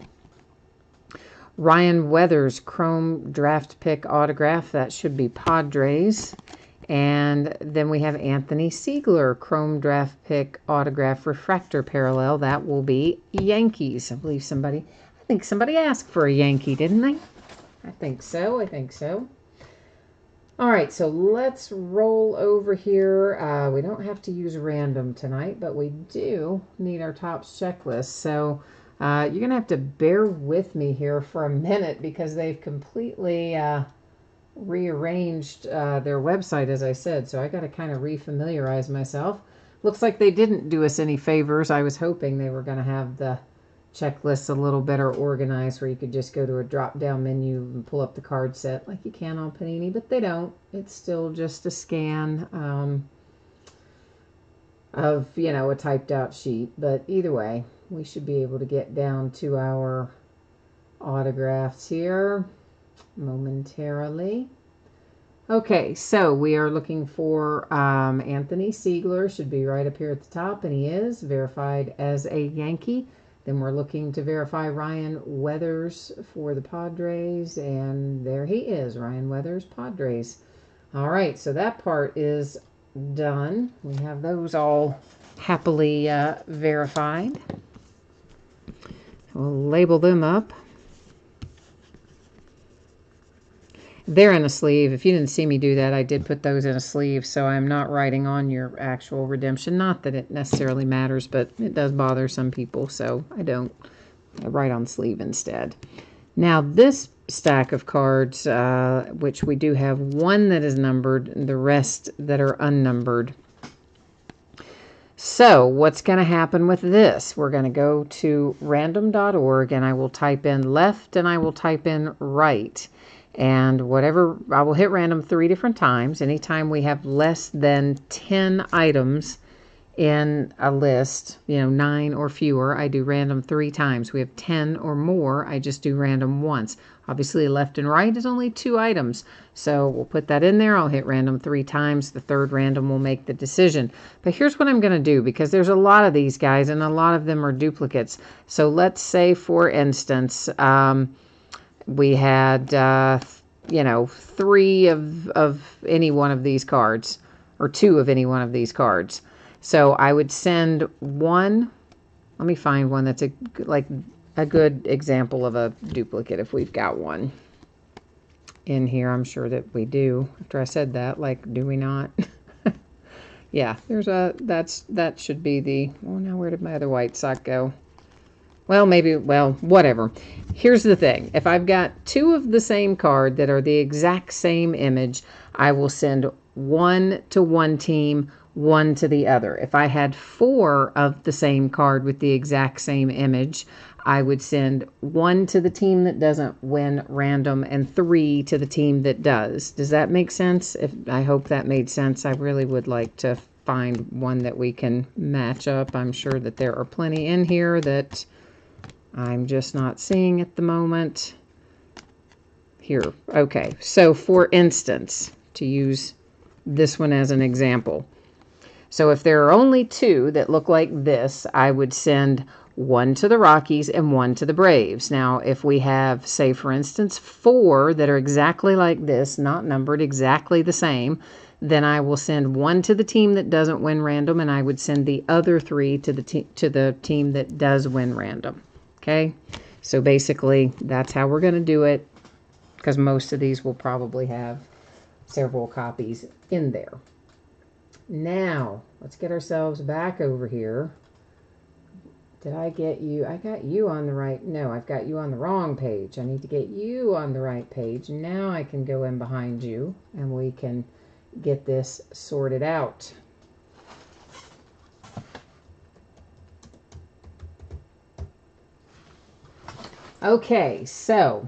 Ryan Weathers Chrome Draft Pick Autograph. That should be Padres. And then we have Anthony Siegler Chrome Draft Pick Autograph Refractor Parallel. That will be Yankees. I think somebody asked for a Yankee, didn't they? I think so. All right, so let's roll over here. We don't have to use random tonight, but we do need our Topps checklist. So you're going to have to bear with me here for a minute because they've completely rearranged their website, as I said. So I got to kind of refamiliarize myself. Looks like they didn't do us any favors. I was hoping they were going to have the checklist a little better organized where you could just go to a drop-down menu and pull up the card set like you can on Panini, but they don't. It's still just a scan of, a typed-out sheet. But either way, we should be able to get down to our autographs here momentarily. Okay, so we are looking for Anthony Siegler. Should be right up here at the top, and he is verified as a Yankee. Then we're looking to verify Ryan Weathers for the Padres, and there he is, Ryan Weathers, Padres. All right, so that part is done. We have those all happily verified. We'll label them up. They're in a sleeve. If you didn't see me do that, I did put those in a sleeve, so I'm not writing on your actual redemption. Not that it necessarily matters, but it does bother some people, so I don't. I write on sleeve instead. Now, this stack of cards, which we do have one that is numbered, and the rest that are unnumbered. So, what's going to happen with this? We're going to go to random.org, and I will type in left, and I will type in right. And whatever, I will hit random 3 different times. Anytime we have less than 10 items in a list, 9 or fewer, I do random 3 times. We have 10 or more, I just do random once. Obviously, left and right is only 2 items. So we'll put that in there. I'll hit random 3 times. The third random will make the decision. But here's what I'm going to do, because there's a lot of these guys, and a lot of them are duplicates. So let's say, for instance, we had, 3 of any one of these cards, or 2 of any one of these cards. So I would send one. Let me find one that's a a good example of a duplicate if we've got one in here. I'm sure that we do. After I said that, like, do we not? Yeah, there's a, that should be the, oh, now where did my other white sock go? Well, maybe, well, whatever. Here's the thing. If I've got two of the same card that are the exact same image, I will send one to one team, one to the other. If I had four of the same card with the exact same image, I would send one to the team that doesn't win random and three to the team that does. Does that make sense? I hope that made sense. I really would like to find one that we can match up. I'm sure that there are plenty in here that I'm just not seeing at the moment. Here. Okay. So for instance, to use this one as an example. So if there are only two that look like this, I would send one to the Rockies and one to the Braves. Now, if we have, say, for instance, four that are exactly like this, not numbered, exactly the same, then I will send one to the team that doesn't win random, and I would send the other three to the team that does win random. Okay? So basically, that's how we're going to do it, because most of these will probably have several copies in there. Now, let's get ourselves back over here. Did I get you? I got you on the right. No, I've got you on the wrong page. I need to get you on the right page. Now I can go in behind you and we can get this sorted out. Okay, so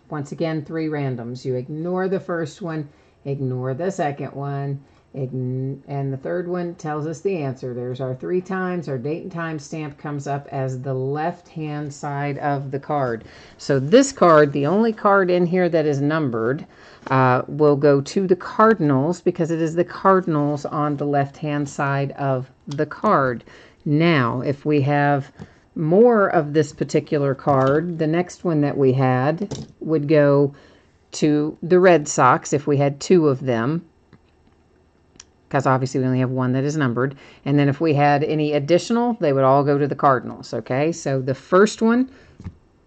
once again, three randoms. You ignore the first one, ignore the second one, and the third one tells us the answer. There's our 3 times. Our date and time stamp comes up as the left-hand side of the card. So this card, the only card in here that is numbered, will go to the Cardinals because it is the Cardinals on the left-hand side of the card. Now, if we have more of this particular card, the next one that we had would go to the Red Sox if we had 2 of them, because obviously we only have one that is numbered. And then if we had any additional, they would all go to the Cardinals, okay? So the first one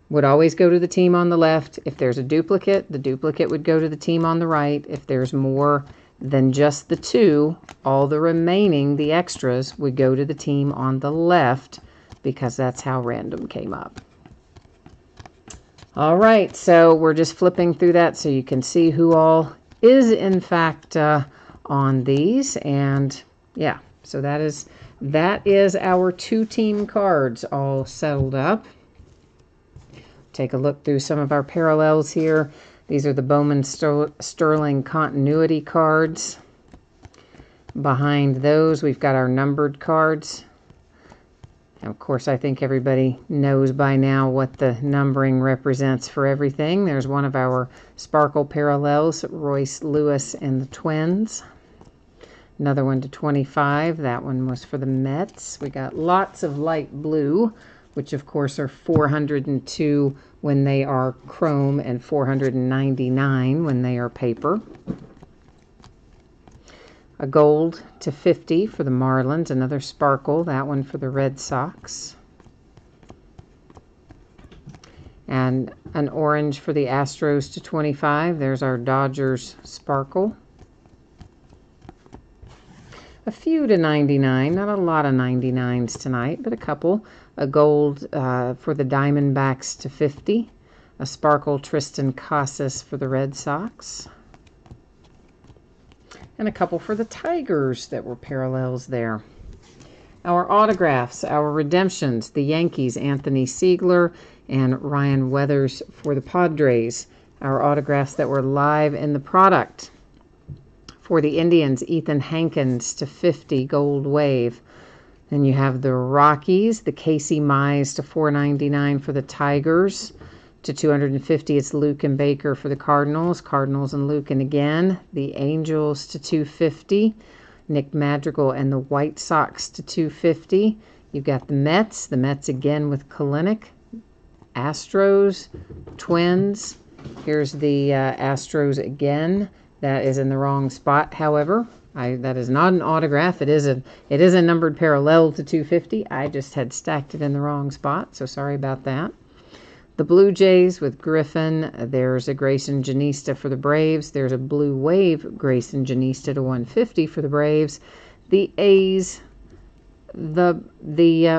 would always go to the team on the left. If there's a duplicate, the duplicate would go to the team on the right. If there's more than just the 2, all the remaining, the extras, would go to the team on the left, because that's how random came up. All right, so we're just flipping through that so you can see who all is in fact on these. And yeah, so that is our 2-team cards all settled up. Take a look through some of our parallels here. These are the Bowman Sterling continuity cards. Behind those, we've got our numbered cards. And of course, I think everybody knows by now what the numbering represents for everything. There's one of our Sparkle parallels, Royce Lewis and the Twins. Another one to 25. That one was for the Mets. We got lots of light blue, which of course are 402 when they are chrome and 499 when they are paper. A gold to 50 for the Marlins, another Sparkle, that one for the Red Sox. And an orange for the Astros to 25. There's our Dodgers Sparkle. A few to 99, not a lot of 99s tonight, but a couple. A gold for the Diamondbacks to 50. A Sparkle Tristan Casas for the Red Sox. And a couple for the Tigers that were parallels there. Our autographs, our redemptions, the Yankees, Anthony Siegler and Ryan Weathers for the Padres. Our autographs that were live in the product. For the Indians, Ethan Hankins to 50, Gold Wave. Then you have the Rockies, the Casey Mize to 499 for the Tigers. To 250, it's Luken Baker for the Cardinals. Cardinals and Luken again. The Angels to 250. Nick Madrigal and the White Sox to 250. You've got the Mets. The Mets again with Kalenic. Astros. Twins. Here's the Astros again. That is in the wrong spot, however. That is not an autograph. It is a numbered parallel to 250. I just had stacked it in the wrong spot, so sorry about that. The Blue Jays with Griffin. There's a Grayson Janista for the Braves. There's a Blue Wave Grayson Janista to 150 for the Braves. The A's, the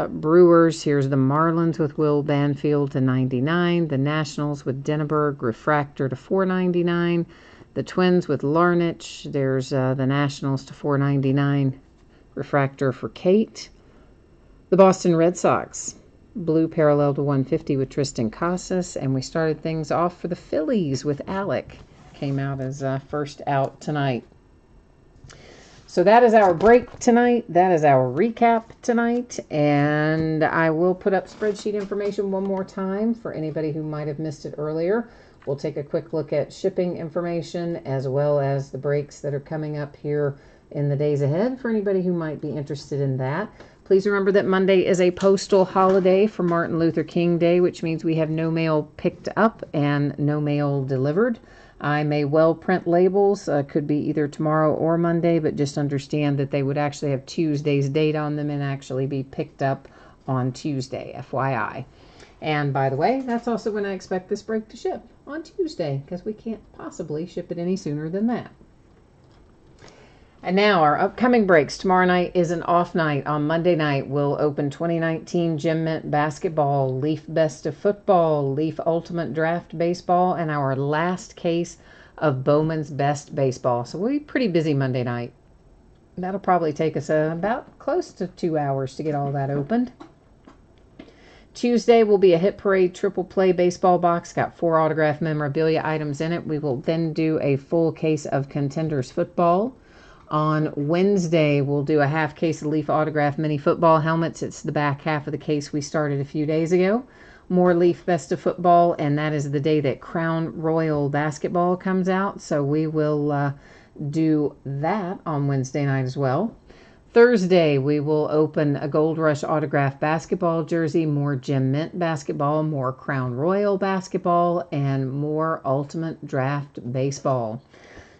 Brewers. Here's the Marlins with Will Banfield to 99. The Nationals with Denneberg Refractor to 499. The Twins with Larnach. There's the Nationals to 499 Refractor for Kate. The Boston Red Sox. Blue parallel to 150 with Tristan Casas. And we started things off for the Phillies with Alec. Came out as first out tonight. So that is our break tonight. That is our recap tonight. And I will put up spreadsheet information one more time for anybody who might have missed it earlier. We'll take a quick look at shipping information as well as the breaks that are coming up here in the days ahead for anybody who might be interested in that. Please remember that Monday is a postal holiday for Martin Luther King Day, which means we have no mail picked up and no mail delivered. I may well print labels, could be either tomorrow or Monday, but just understand that they would actually have Tuesday's date on them and actually be picked up on Tuesday, FYI. And by the way, that's also when I expect this break to ship, on Tuesday, because we can't possibly ship it any sooner than that. And now our upcoming breaks. Tomorrow night is an off night. On Monday night, we'll open 2019 Gem Mint Basketball, Leaf Best of Football, Leaf Ultimate Draft Baseball, and our last case of Bowman's Best Baseball. So we'll be pretty busy Monday night. That'll probably take us about close to 2 hours to get all that opened. Tuesday will be a Hit Parade Triple Play Baseball box. Got 4 autographed memorabilia items in it. We will then do a full case of Contenders Football. On Wednesday, we'll do a half case of Leaf Autograph Mini Football helmets. It's the back half of the case we started a few days ago. More Leaf Best of Football, and that is the day that Crown Royal Basketball comes out. So we will do that on Wednesday night as well. Thursday, we will open a Gold Rush Autograph Basketball jersey, more Gem Mint Basketball, more Crown Royal Basketball, and more Ultimate Draft Baseball.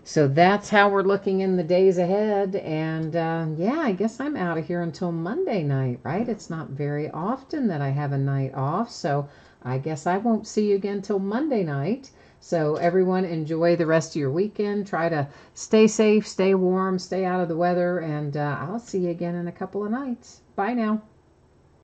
So that's how we're looking in the days ahead. And yeah, I guess I'm out of here until Monday night, right? It's not very often that I have a night off. So I guess I won't see you again till Monday night. So everyone enjoy the rest of your weekend. Try to stay safe, stay warm, stay out of the weather. And I'll see you again in a couple of nights. Bye now.